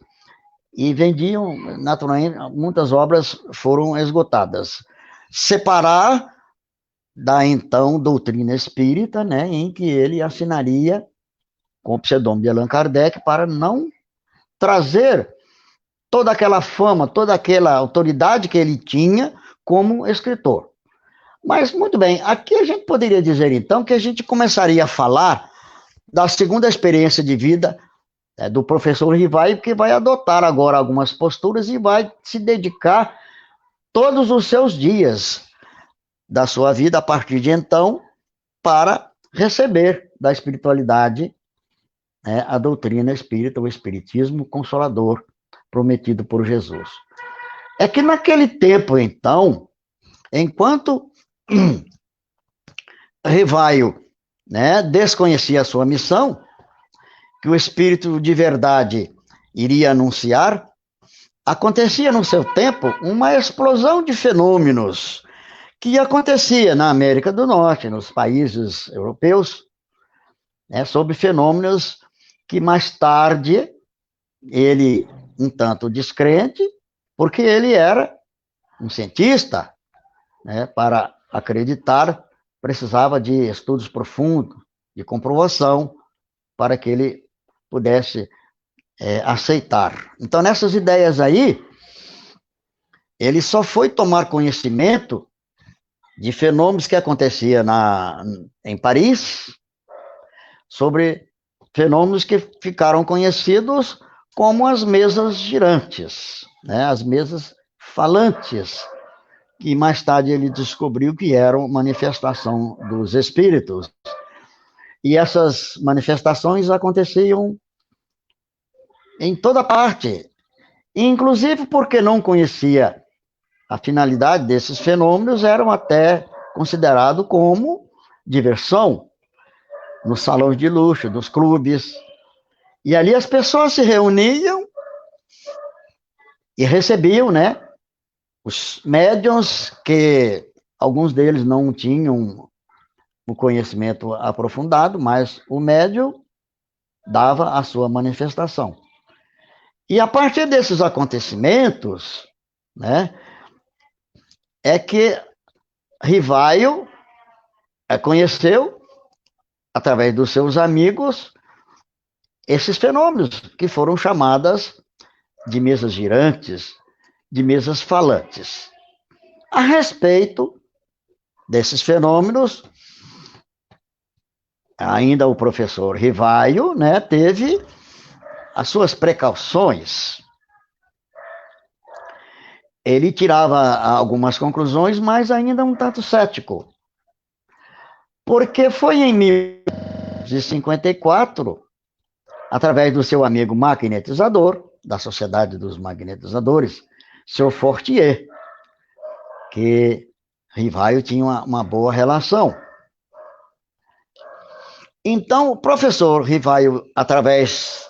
e vendiam, naturalmente, muitas obras foram esgotadas. Separar da, então, doutrina espírita, né, em que ele assinaria com o pseudônimo de Allan Kardec, para não trazer toda aquela fama, toda aquela autoridade que ele tinha como escritor. Mas, muito bem, aqui a gente poderia dizer, então, que a gente começaria a falar da segunda experiência de vida do professor Rivaio, que vai adotar agora algumas posturas e vai se dedicar todos os seus dias da sua vida, a partir de então, para receber da espiritualidade a doutrina espírita, o espiritismo consolador prometido por Jesus. É que naquele tempo, então, enquanto Rivaio desconhecia a sua missão, que o Espírito de verdade iria anunciar, acontecia no seu tempo uma explosão de fenômenos que acontecia na América do Norte, nos países europeus, sobre fenômenos que mais tarde ele, um tanto descrente, porque ele era um cientista, para acreditar, precisava de estudos profundos, de comprovação, para que ele pudesse aceitar. Então, nessas ideias aí, ele só foi tomar conhecimento de fenômenos que aconteciam em Paris, sobre fenômenos que ficaram conhecidos como as mesas girantes, as mesas falantes, que mais tarde ele descobriu que eram manifestação dos espíritos. E essas manifestações aconteciam em toda parte, inclusive porque não conhecia a finalidade desses fenômenos, eram até considerados como diversão nos salões de luxo, dos clubes. E ali as pessoas se reuniam e recebiam, os médiuns, que alguns deles não tinham o conhecimento aprofundado, mas o médium dava a sua manifestação. E a partir desses acontecimentos, é que Rivaio conheceu, através dos seus amigos, esses fenômenos que foram chamadas de mesas girantes, de mesas falantes. A respeito desses fenômenos, ainda o professor Rivaio, teve as suas precauções. Ele tirava algumas conclusões, mas ainda um tanto cético. Porque foi em 1854, através do seu amigo magnetizador, da Sociedade dos Magnetizadores, seu Fortier, que Rivaio tinha uma boa relação. Então, o professor Rivaio, através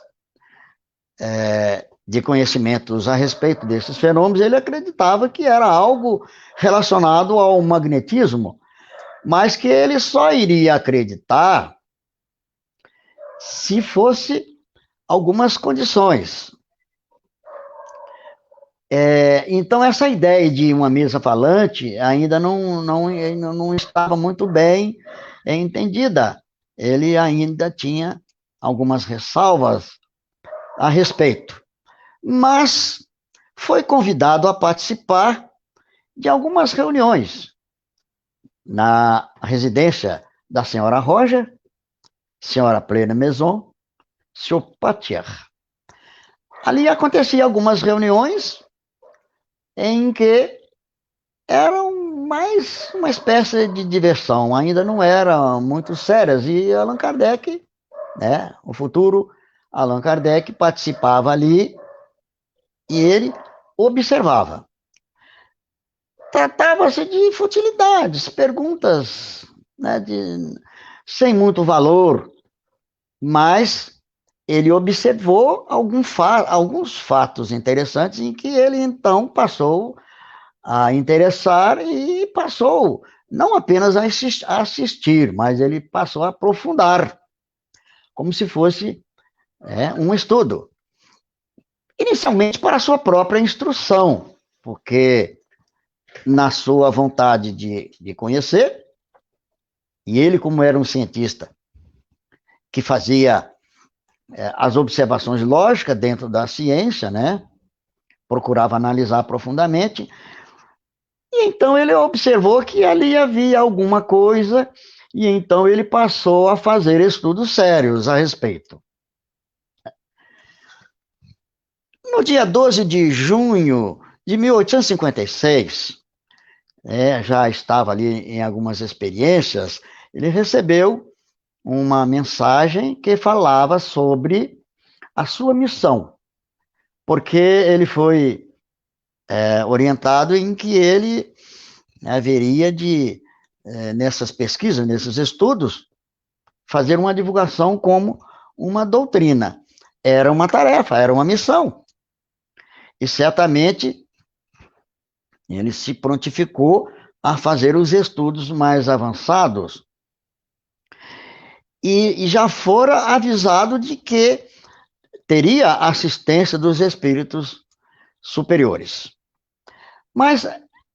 de conhecimentos a respeito desses fenômenos, ele acreditava que era algo relacionado ao magnetismo, mas que ele só iria acreditar se fosse algumas condições. Então, essa ideia de uma mesa falante ainda não estava muito bem entendida. Ele ainda tinha algumas ressalvas a respeito. Mas foi convidado a participar de algumas reuniões na residência da senhora Roger, senhora Plena Maison, senhor Patier. Ali aconteciam algumas reuniões em que eram mais uma espécie de diversão, ainda não eram muito sérias, e Allan Kardec, né, o futuro Allan Kardec, participava ali e ele observava. Tratava-se de futilidades, perguntas, né, sem muito valor, mas ele observou alguns fatos interessantes em que ele, então, passou a interessar e passou não apenas a assistir, mas ele passou a aprofundar, como se fosse um estudo. Inicialmente para a sua própria instrução, porque na sua vontade de conhecer, e ele, como era um cientista que fazia as observações lógicas dentro da ciência, né, procurava analisar profundamente, e então ele observou que ali havia alguma coisa, e então ele passou a fazer estudos sérios a respeito. No dia 12 de junho de 1856, já estava ali em algumas experiências, ele recebeu uma mensagem que falava sobre a sua missão, porque ele foi orientado em que ele haveria de, nessas pesquisas, nesses estudos, fazer uma divulgação como uma doutrina. Era uma tarefa, era uma missão. E certamente ele se prontificou a fazer os estudos mais avançados e já fora avisado de que teria assistência dos espíritos superiores. Mas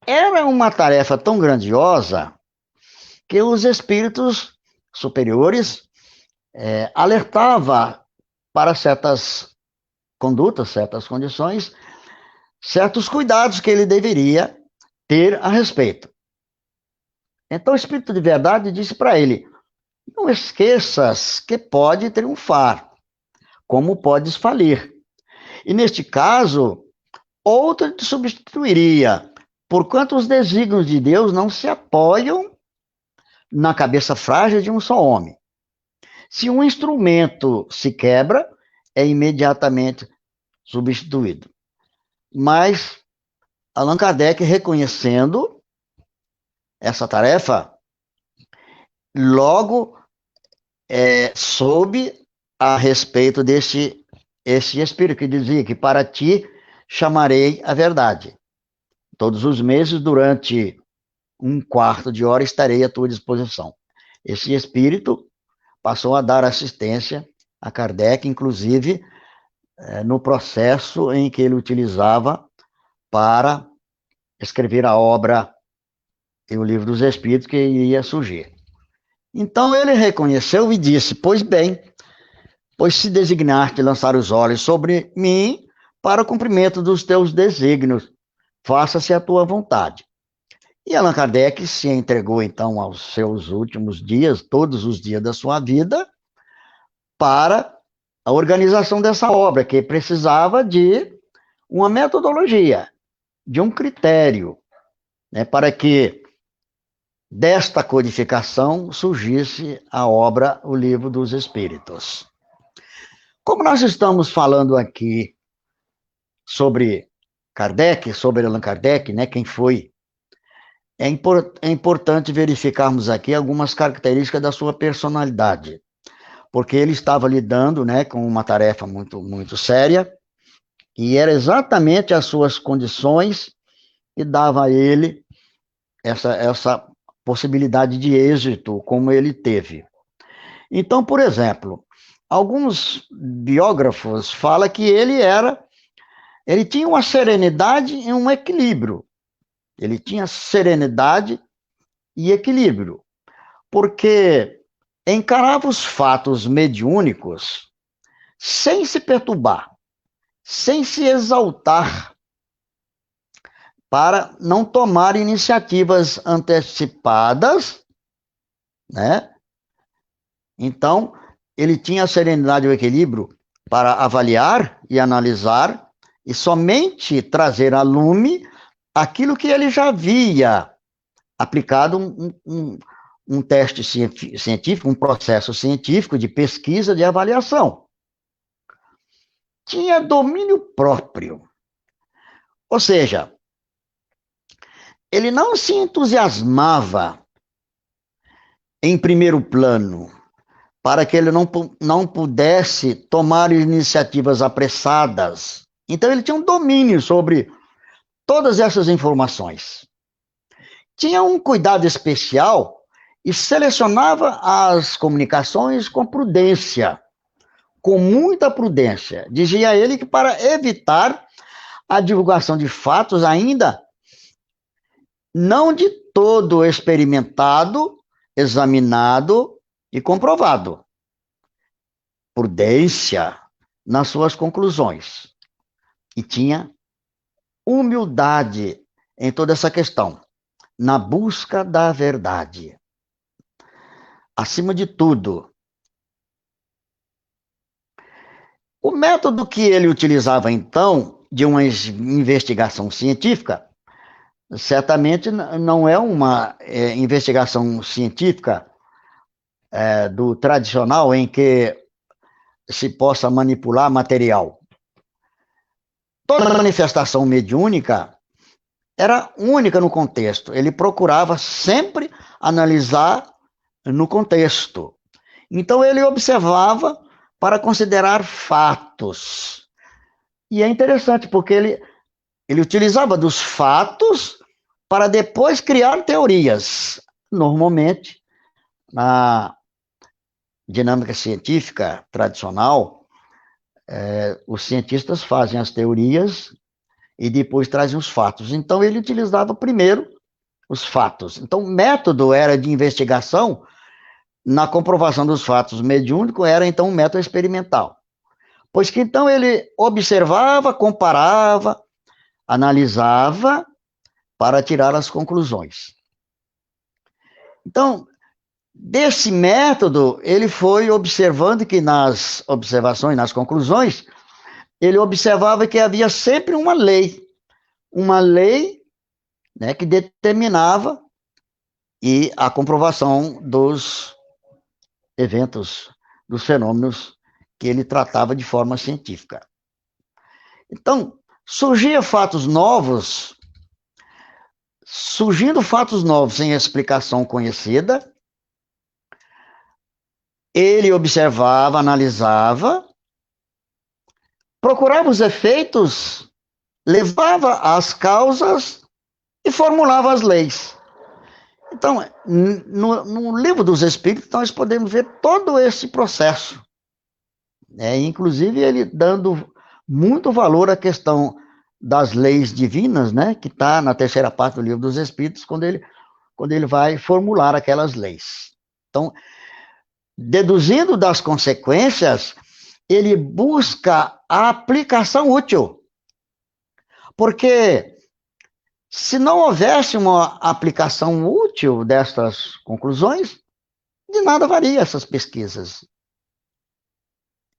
era uma tarefa tão grandiosa que os espíritos superiores alertavam para certas condutas, certas condições, certos cuidados que ele deveria ter a respeito. Então o Espírito de Verdade disse para ele: não esqueças que pode triunfar, como podes falir. E neste caso, outro te substituiria, porquanto os desígnios de Deus não se apoiam na cabeça frágil de um só homem. Se um instrumento se quebra, é imediatamente substituído. Mas Allan Kardec, reconhecendo essa tarefa, logo soube a respeito desse espírito que dizia que para ti chamarei a verdade. Todos os meses, durante 1/4 de hora, estarei à tua disposição. Esse espírito passou a dar assistência a Kardec, inclusive no processo em que ele utilizava para escrever a obra e o Livro dos Espíritos que iria surgir. Então ele reconheceu e disse: pois bem, pois se designar-te lançar os olhos sobre mim para o cumprimento dos teus desígnios, faça-se a tua vontade. E Allan Kardec se entregou então aos seus últimos dias, todos os dias da sua vida, para a organização dessa obra, que precisava de uma metodologia, de um critério, né, para que desta codificação surgisse a obra O Livro dos Espíritos. Como nós estamos falando aqui sobre Kardec, sobre Allan Kardec, né, quem foi, é importante verificarmos aqui algumas características da sua personalidade, porque ele estava lidando, né, com uma tarefa muito, muito séria, que era exatamente as suas condições e dava a ele essa possibilidade de êxito, como ele teve. Então, por exemplo, alguns biógrafos falam que ele tinha uma serenidade e um equilíbrio. Ele tinha serenidade e equilíbrio, porque encarava os fatos mediúnicos sem se perturbar, sem se exaltar, para não tomar iniciativas antecipadas, né? Então, ele tinha a serenidade e o equilíbrio para avaliar e analisar e somente trazer a lume aquilo que ele já havia aplicado um teste científico, um processo científico de pesquisa, de avaliação. Tinha domínio próprio. Ou seja, ele não se entusiasmava em primeiro plano, para que ele não pudesse tomar iniciativas apressadas. Então, ele tinha um domínio sobre todas essas informações. Tinha um cuidado especial e selecionava as comunicações com prudência, com muita prudência. Dizia ele que para evitar a divulgação de fatos ainda não de todo experimentado, examinado e comprovado. Prudência nas suas conclusões. E tinha humildade em toda essa questão, na busca da verdade. Acima de tudo, o método que ele utilizava, então, de uma investigação científica, certamente não é uma investigação científica do tradicional em que se possa manipular material. Toda manifestação mediúnica era única no contexto. Ele procurava sempre analisar no contexto. Então, ele observava para considerar fatos. E é interessante, porque ele utilizava dos fatos para depois criar teorias. Normalmente, na dinâmica científica tradicional, os cientistas fazem as teorias e depois trazem os fatos. Então, ele utilizava primeiro os fatos. Então, o método era de investigação na comprovação dos fatos mediúnicos, era então um método experimental. Pois que então ele observava, comparava, analisava para tirar as conclusões. Então, desse método, ele foi observando que nas observações, nas conclusões, ele observava que havia sempre uma lei, né, que determinava e a comprovação dos eventos, dos fenômenos que ele tratava de forma científica. Então, surgindo fatos novos sem explicação conhecida, ele observava, analisava, procurava os efeitos, levava as causas e formulava as leis. Então, no Livro dos Espíritos, nós podemos ver todo esse processo. Inclusive, ele dando muito valor à questão das leis divinas, né, que está na terceira parte do Livro dos Espíritos, quando ele vai formular aquelas leis. Então, deduzindo das consequências, ele busca a aplicação útil. Porque se não houvesse uma aplicação útil destas conclusões, de nada valia essas pesquisas.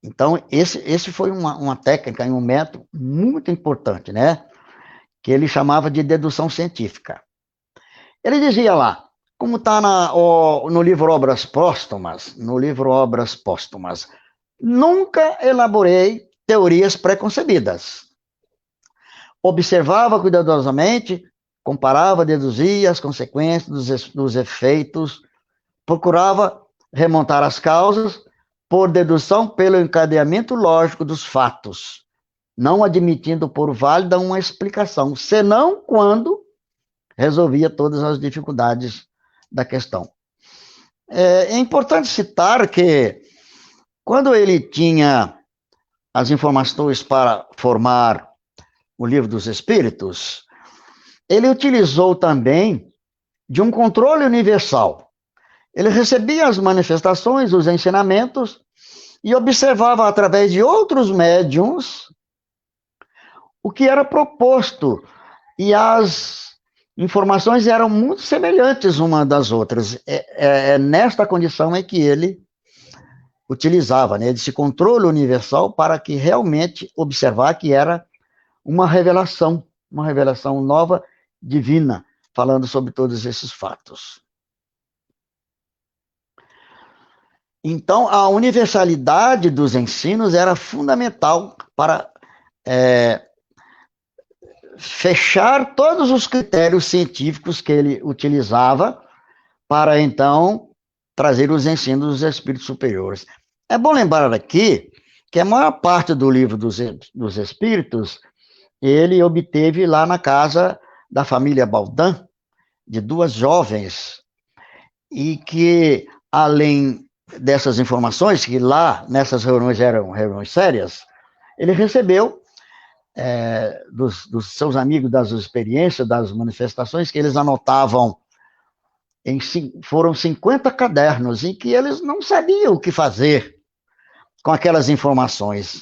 Então, esse foi uma técnica e um método muito importante, né? Que ele chamava de dedução científica. Ele dizia lá, como está no livro Obras Póstumas, nunca elaborei teorias preconcebidas. Observava cuidadosamente, comparava, deduzia as consequências dos efeitos, procurava remontar as causas por dedução pelo encadeamento lógico dos fatos, não admitindo por válida uma explicação, senão quando resolvia todas as dificuldades da questão. É importante citar que, quando ele tinha as informações para formar o Livro dos Espíritos, ele utilizou também de um controle universal. Ele recebia as manifestações, os ensinamentos, e observava através de outros médiuns o que era proposto, e as informações eram muito semelhantes uma das outras. É nesta condição é que ele utilizava, né, desse controle universal para que realmente observar que era uma revelação nova, divina, falando sobre todos esses fatos. Então, a universalidade dos ensinos era fundamental para fechar todos os critérios científicos que ele utilizava para, então, trazer os ensinos dos espíritos superiores. É bom lembrar aqui que a maior parte do Livro dos Espíritos ele obteve lá na casa da família Baldin, de duas jovens, e que, além dessas informações, que lá nessas reuniões eram reuniões sérias, ele recebeu dos seus amigos, das experiências, das manifestações, que eles anotavam, foram 50 cadernos, em que eles não sabiam o que fazer com aquelas informações.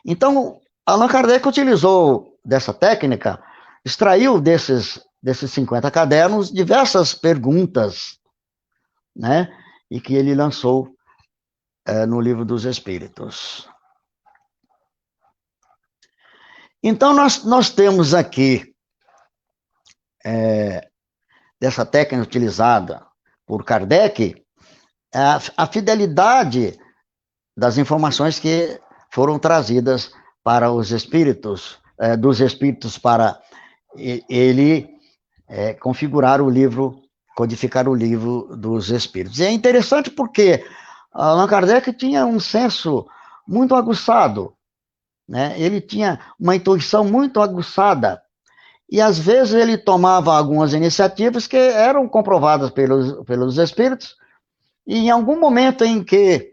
Então, Allan Kardec utilizou dessa técnica, extraiu desses 50 cadernos diversas perguntas, né, e que ele lançou no Livro dos Espíritos. Então, nós temos aqui, dessa técnica utilizada por Kardec, a fidelidade das informações que foram trazidas para os espíritos, dos espíritos, para ele configurar o livro, codificar o Livro dos Espíritos. E é interessante porque Allan Kardec tinha um senso muito aguçado, né? Ele tinha uma intuição muito aguçada, e às vezes ele tomava algumas iniciativas que eram comprovadas pelos espíritos, e em algum momento em que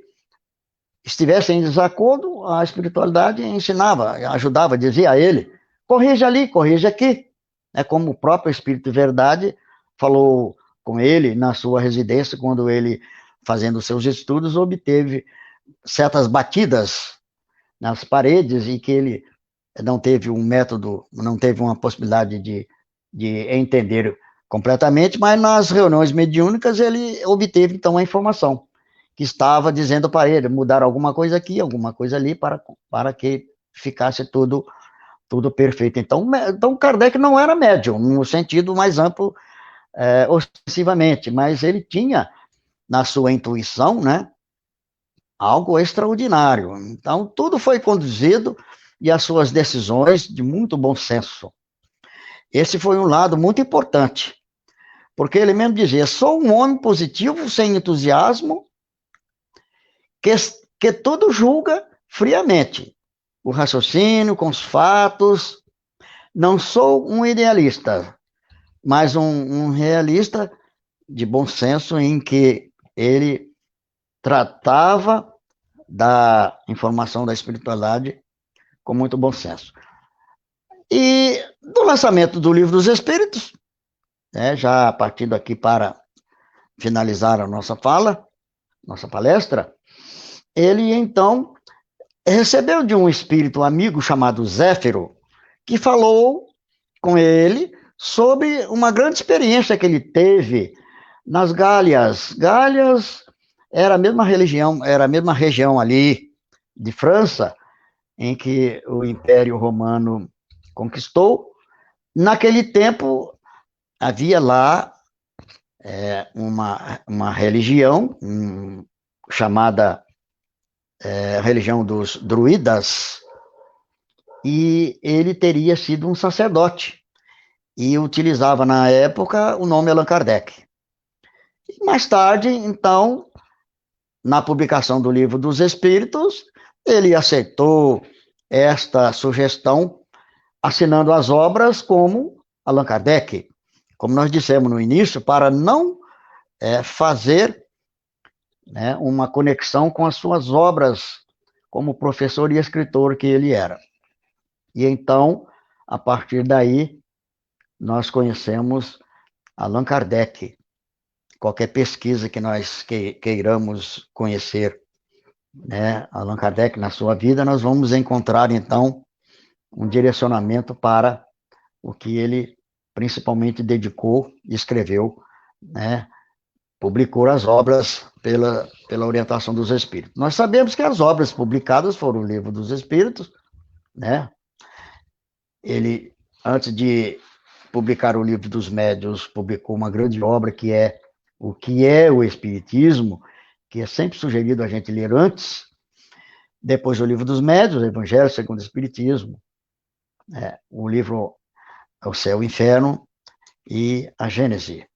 estivesse em desacordo, a espiritualidade ensinava, ajudava, dizia a ele, corrija ali, corrija aqui. É como o próprio Espírito de Verdade falou com ele na sua residência, quando ele, fazendo seus estudos, obteve certas batidas nas paredes, e que ele não teve um método, não teve uma possibilidade de entender completamente, mas nas reuniões mediúnicas ele obteve, então, a informação que estava dizendo para ele, mudar alguma coisa aqui, alguma coisa ali, para que ficasse tudo perfeito. Então, Kardec não era médium, no sentido mais amplo, ostensivamente, mas ele tinha, na sua intuição, né, algo extraordinário. Então, tudo foi conduzido, e as suas decisões de muito bom senso. Esse foi um lado muito importante, porque ele mesmo dizia, sou um homem positivo, sem entusiasmo, que tudo julga friamente, o raciocínio com os fatos. Não sou um idealista, mas um realista de bom senso, em que ele tratava da informação da espiritualidade com muito bom senso. E do lançamento do Livro dos Espíritos, já partindo aqui para finalizar a nossa fala, nossa palestra, ele então recebeu de um espírito amigo chamado Zéfiro, que falou com ele sobre uma grande experiência que ele teve nas Gálias. Gálias era a mesma religião, era a mesma região ali de França, em que o Império Romano conquistou. Naquele tempo, havia lá uma religião chamada religião dos druidas, e ele teria sido um sacerdote, e utilizava na época o nome Allan Kardec. E mais tarde, então, na publicação do Livro dos Espíritos, ele aceitou esta sugestão, assinando as obras como Allan Kardec, como nós dissemos no início, para não fazer, né, uma conexão com as suas obras como professor e escritor que ele era. E então, a partir daí, nós conhecemos Allan Kardec. Qualquer pesquisa que nós queiramos conhecer, né, Allan Kardec na sua vida, nós vamos encontrar, então, um direcionamento para o que ele principalmente dedicou e escreveu, né, publicou as obras pela orientação dos Espíritos. Nós sabemos que as obras publicadas foram o Livro dos Espíritos, né? Ele, antes de publicar o Livro dos Médiuns, publicou uma grande obra que é O que é o Espiritismo, que é sempre sugerido a gente ler antes. Depois o Livro dos Médiuns, o Evangelho segundo o Espiritismo, o livro O Céu e o Inferno e a Gênese.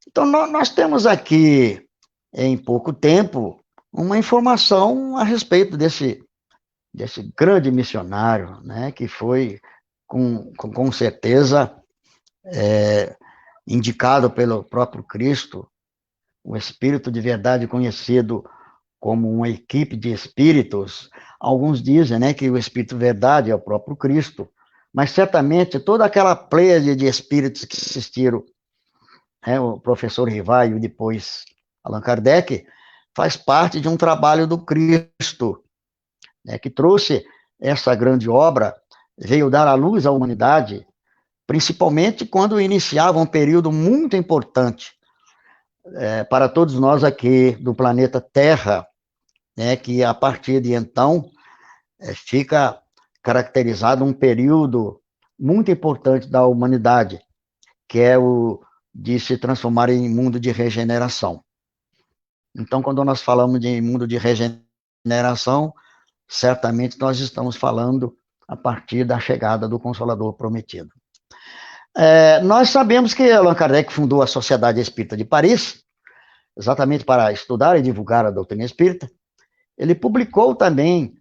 Então, nós temos aqui, em pouco tempo, uma informação a respeito desse grande missionário, né, que foi, com certeza, indicado pelo próprio Cristo, o Espírito de verdade conhecido como uma equipe de espíritos. Alguns dizem, né, que o Espírito de verdade é o próprio Cristo, mas certamente toda aquela pleiade de espíritos que assistiram, né, o professor Rivaio e depois Allan Kardec, faz parte de um trabalho do Cristo, né, que trouxe essa grande obra, veio dar à luz à humanidade, principalmente quando iniciava um período muito importante para todos nós aqui do planeta Terra, né, que a partir de então fica caracterizado um período muito importante da humanidade, que é o de se transformar em mundo de regeneração. Então, quando nós falamos de mundo de regeneração, certamente nós estamos falando a partir da chegada do Consolador Prometido. Nós sabemos que Allan Kardec fundou a Sociedade Espírita de Paris, exatamente para estudar e divulgar a doutrina espírita. Ele publicou também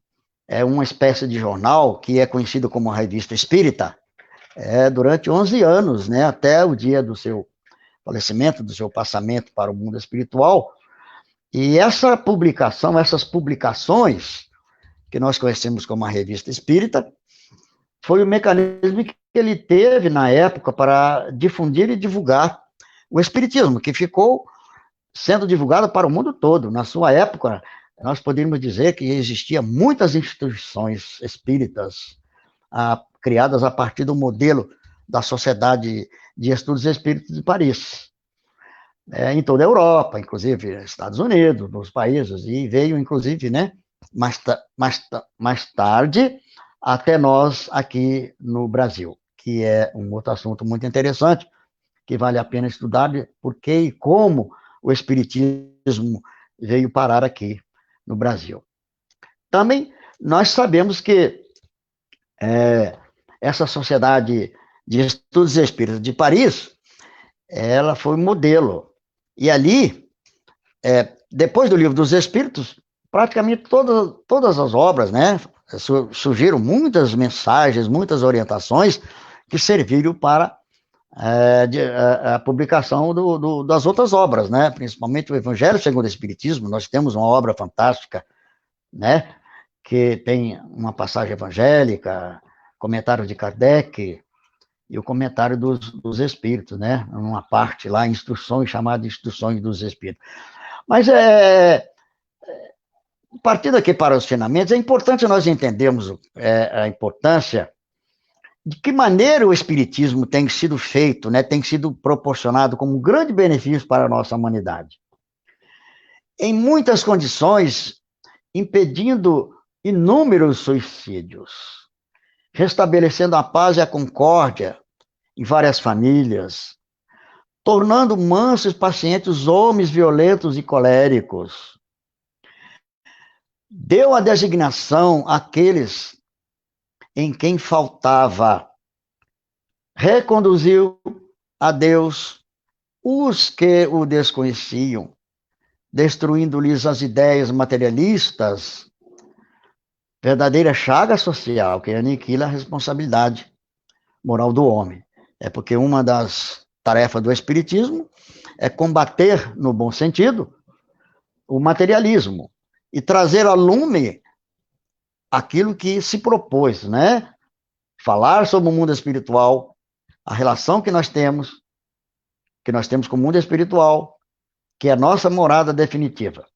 uma espécie de jornal que é conhecido como a Revista Espírita, durante 11 anos, né, até o dia do seu falecimento, do seu passamento para o mundo espiritual. E essa publicação, essas publicações, que nós conhecemos como a Revista Espírita, foi o mecanismo que ele teve na época para difundir e divulgar o Espiritismo, que ficou sendo divulgado para o mundo todo. Na sua época, nós poderíamos dizer que existiam muitas instituições espíritas criadas a partir do modelo da Sociedade de Estudos Espíritas de Paris, em toda a Europa, inclusive Estados Unidos, nos países, e veio, inclusive, né, mais tarde, até nós aqui no Brasil, que é um outro assunto muito interessante, que vale a pena estudar, por que e como o Espiritismo veio parar aqui no Brasil. Também nós sabemos que essa Sociedade de Estudos Espíritas de Paris, ela foi um modelo. E ali, depois do Livro dos Espíritos, praticamente todas as obras, né, surgiram muitas mensagens, muitas orientações que serviram para a publicação das outras obras, né, principalmente o Evangelho segundo o Espiritismo. Nós temos uma obra fantástica, né, que tem uma passagem evangélica, comentário de Kardec e o comentário dos Espíritos, né, uma parte lá, instruções, chamada Instruções dos Espíritos. Mas partindo aqui para os finamentos, é importante nós entendermos a importância de que maneira o Espiritismo tem sido feito, né, tem sido proporcionado como um grande benefício para a nossa humanidade. Em muitas condições, impedindo inúmeros suicídios, restabelecendo a paz e a concórdia em várias famílias, tornando mansos e pacientes os homens violentos e coléricos. Deu a designação àqueles em quem faltava, reconduziu a Deus os que o desconheciam, destruindo-lhes as ideias materialistas, verdadeira chaga social que aniquila a responsabilidade moral do homem. É porque uma das tarefas do Espiritismo é combater, no bom sentido, o materialismo e trazer a lume aquilo que se propôs, né? Falar sobre o mundo espiritual, a relação que nós temos com o mundo espiritual, que é a nossa morada definitiva.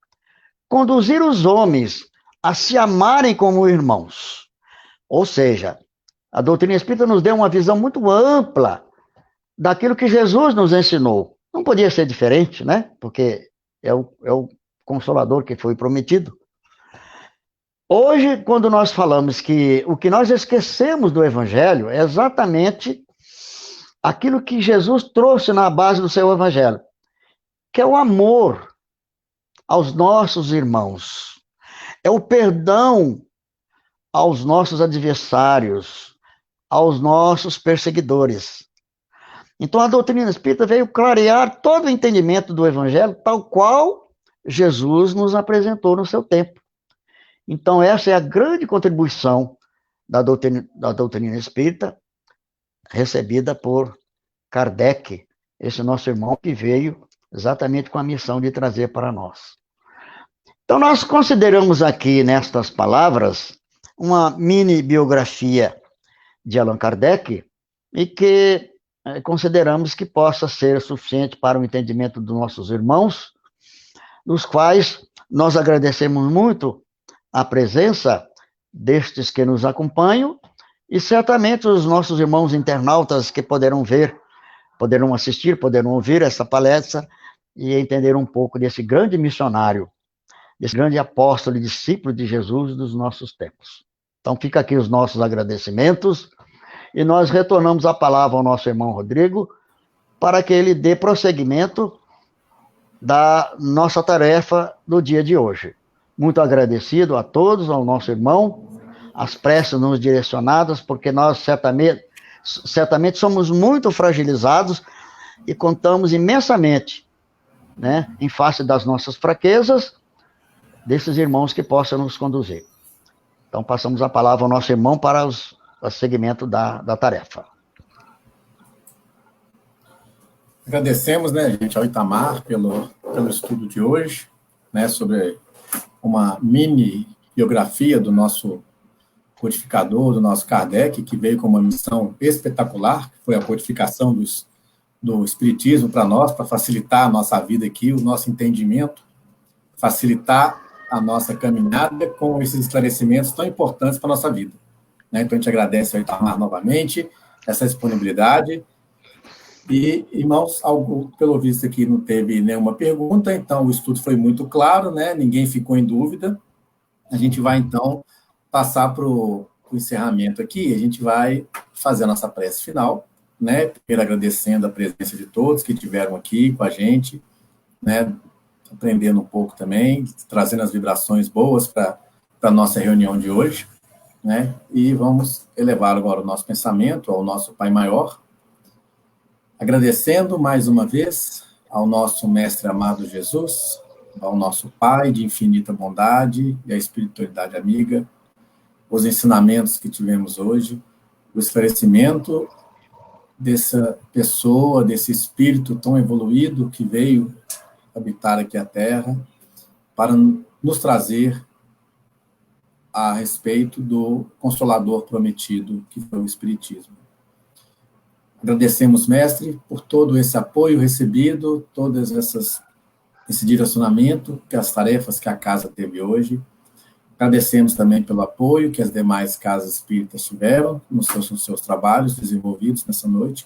Conduzir os homens a se amarem como irmãos. Ou seja, a doutrina espírita nos deu uma visão muito ampla daquilo que Jesus nos ensinou. Não podia ser diferente, né? Porque é o Consolador que foi prometido. Hoje, quando nós falamos que o que nós esquecemos do Evangelho é exatamente aquilo que Jesus trouxe na base do seu Evangelho, que é o amor aos nossos irmãos, é o perdão aos nossos adversários, aos nossos perseguidores. Então, a doutrina espírita veio clarear todo o entendimento do Evangelho, tal qual Jesus nos apresentou no seu tempo. Então, essa é a grande contribuição da doutrina espírita, recebida por Kardec, esse nosso irmão que veio exatamente com a missão de trazer para nós. Então, nós consideramos aqui, nestas palavras, uma mini biografia de Allan Kardec e que consideramos que possa ser suficiente para o entendimento dos nossos irmãos, dos quais nós agradecemos muito a presença destes que nos acompanham e certamente os nossos irmãos internautas que poderão ver, poderão assistir, poderão ouvir essa palestra e entender um pouco desse grande missionário, desse grande apóstolo e discípulo de Jesus dos nossos tempos. Então, fica aqui os nossos agradecimentos e nós retornamos a palavra ao nosso irmão Rodrigo para que ele dê prosseguimento da nossa tarefa do dia de hoje. Muito agradecido a todos, ao nosso irmão, as preces nos direcionadas, porque nós certamente somos muito fragilizados e contamos imensamente, né, em face das nossas fraquezas, desses irmãos que possam nos conduzir. Então, passamos a palavra ao nosso irmão para o segmento da tarefa. Agradecemos, né, gente, ao Itamar pelo estudo de hoje, né, sobre uma mini biografia do nosso codificador, do nosso Kardec, que veio com uma missão espetacular, que foi a codificação do Espiritismo para nós, para facilitar a nossa vida aqui, o nosso entendimento, facilitar a nossa caminhada com esses esclarecimentos tão importantes para a nossa vida. Né? Então, a gente agradece ao Itamar novamente essa disponibilidade. E, irmãos, pelo visto aqui não teve nenhuma pergunta, então o estudo foi muito claro, né? Ninguém ficou em dúvida. A gente vai, então, passar para o encerramento aqui, a gente vai fazer a nossa prece final, né? Primeiro agradecendo a presença de todos que estiveram aqui com a gente, né? Aprendendo um pouco também, trazendo as vibrações boas para a nossa reunião de hoje, né? E vamos elevar agora o nosso pensamento ao nosso Pai Maior, agradecendo mais uma vez ao nosso Mestre amado Jesus, ao nosso Pai de infinita bondade e à espiritualidade amiga, os ensinamentos que tivemos hoje, o esclarecimento dessa pessoa, desse espírito tão evoluído que veio habitar aqui a Terra, para nos trazer a respeito do Consolador prometido, que foi o Espiritismo. Agradecemos, mestre, por todo esse apoio recebido, todas esse direcionamento, que as tarefas que a casa teve hoje. Agradecemos também pelo apoio que as demais casas espíritas tiveram nos seus trabalhos desenvolvidos nessa noite.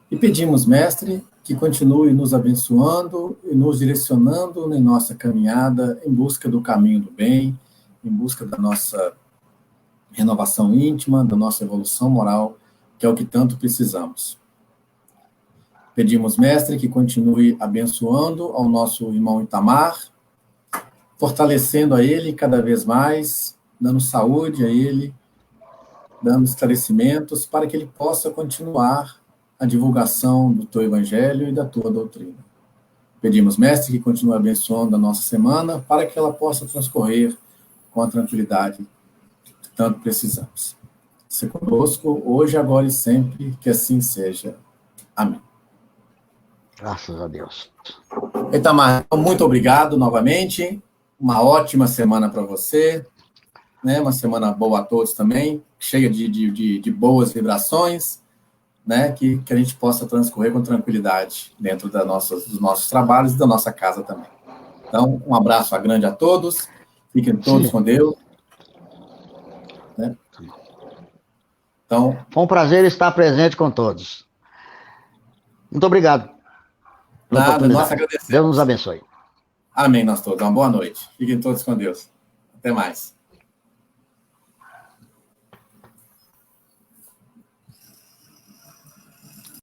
E pedimos, mestre, que continue nos abençoando e nos direcionando em nossa caminhada em busca do caminho do bem, em busca da nossa renovação íntima, da nossa evolução moral, que é o que tanto precisamos. Pedimos, mestre, que continue abençoando ao nosso irmão Itamar, fortalecendo a ele cada vez mais, dando saúde a ele, dando esclarecimentos para que ele possa continuar a divulgação do teu evangelho e da tua doutrina. Pedimos, mestre, que continue abençoando a nossa semana para que ela possa transcorrer com a tranquilidade que tanto precisamos. Se conosco, hoje, agora e sempre, que assim seja. Amém. Graças a Deus. Itamar, muito obrigado novamente. Uma ótima semana para você, né? Uma semana boa a todos também, cheia de boas vibrações, né? Que a gente possa transcorrer com tranquilidade dentro dos nossos trabalhos e da nossa casa também. Então, um abraço grande a todos. Fiquem todos com Deus. Né? Então, foi um prazer estar presente com todos. Muito obrigado. Nada, nós agradecemos. Deus nos abençoe. Amém, nós todos. Uma boa noite. Fiquem todos com Deus. Até mais.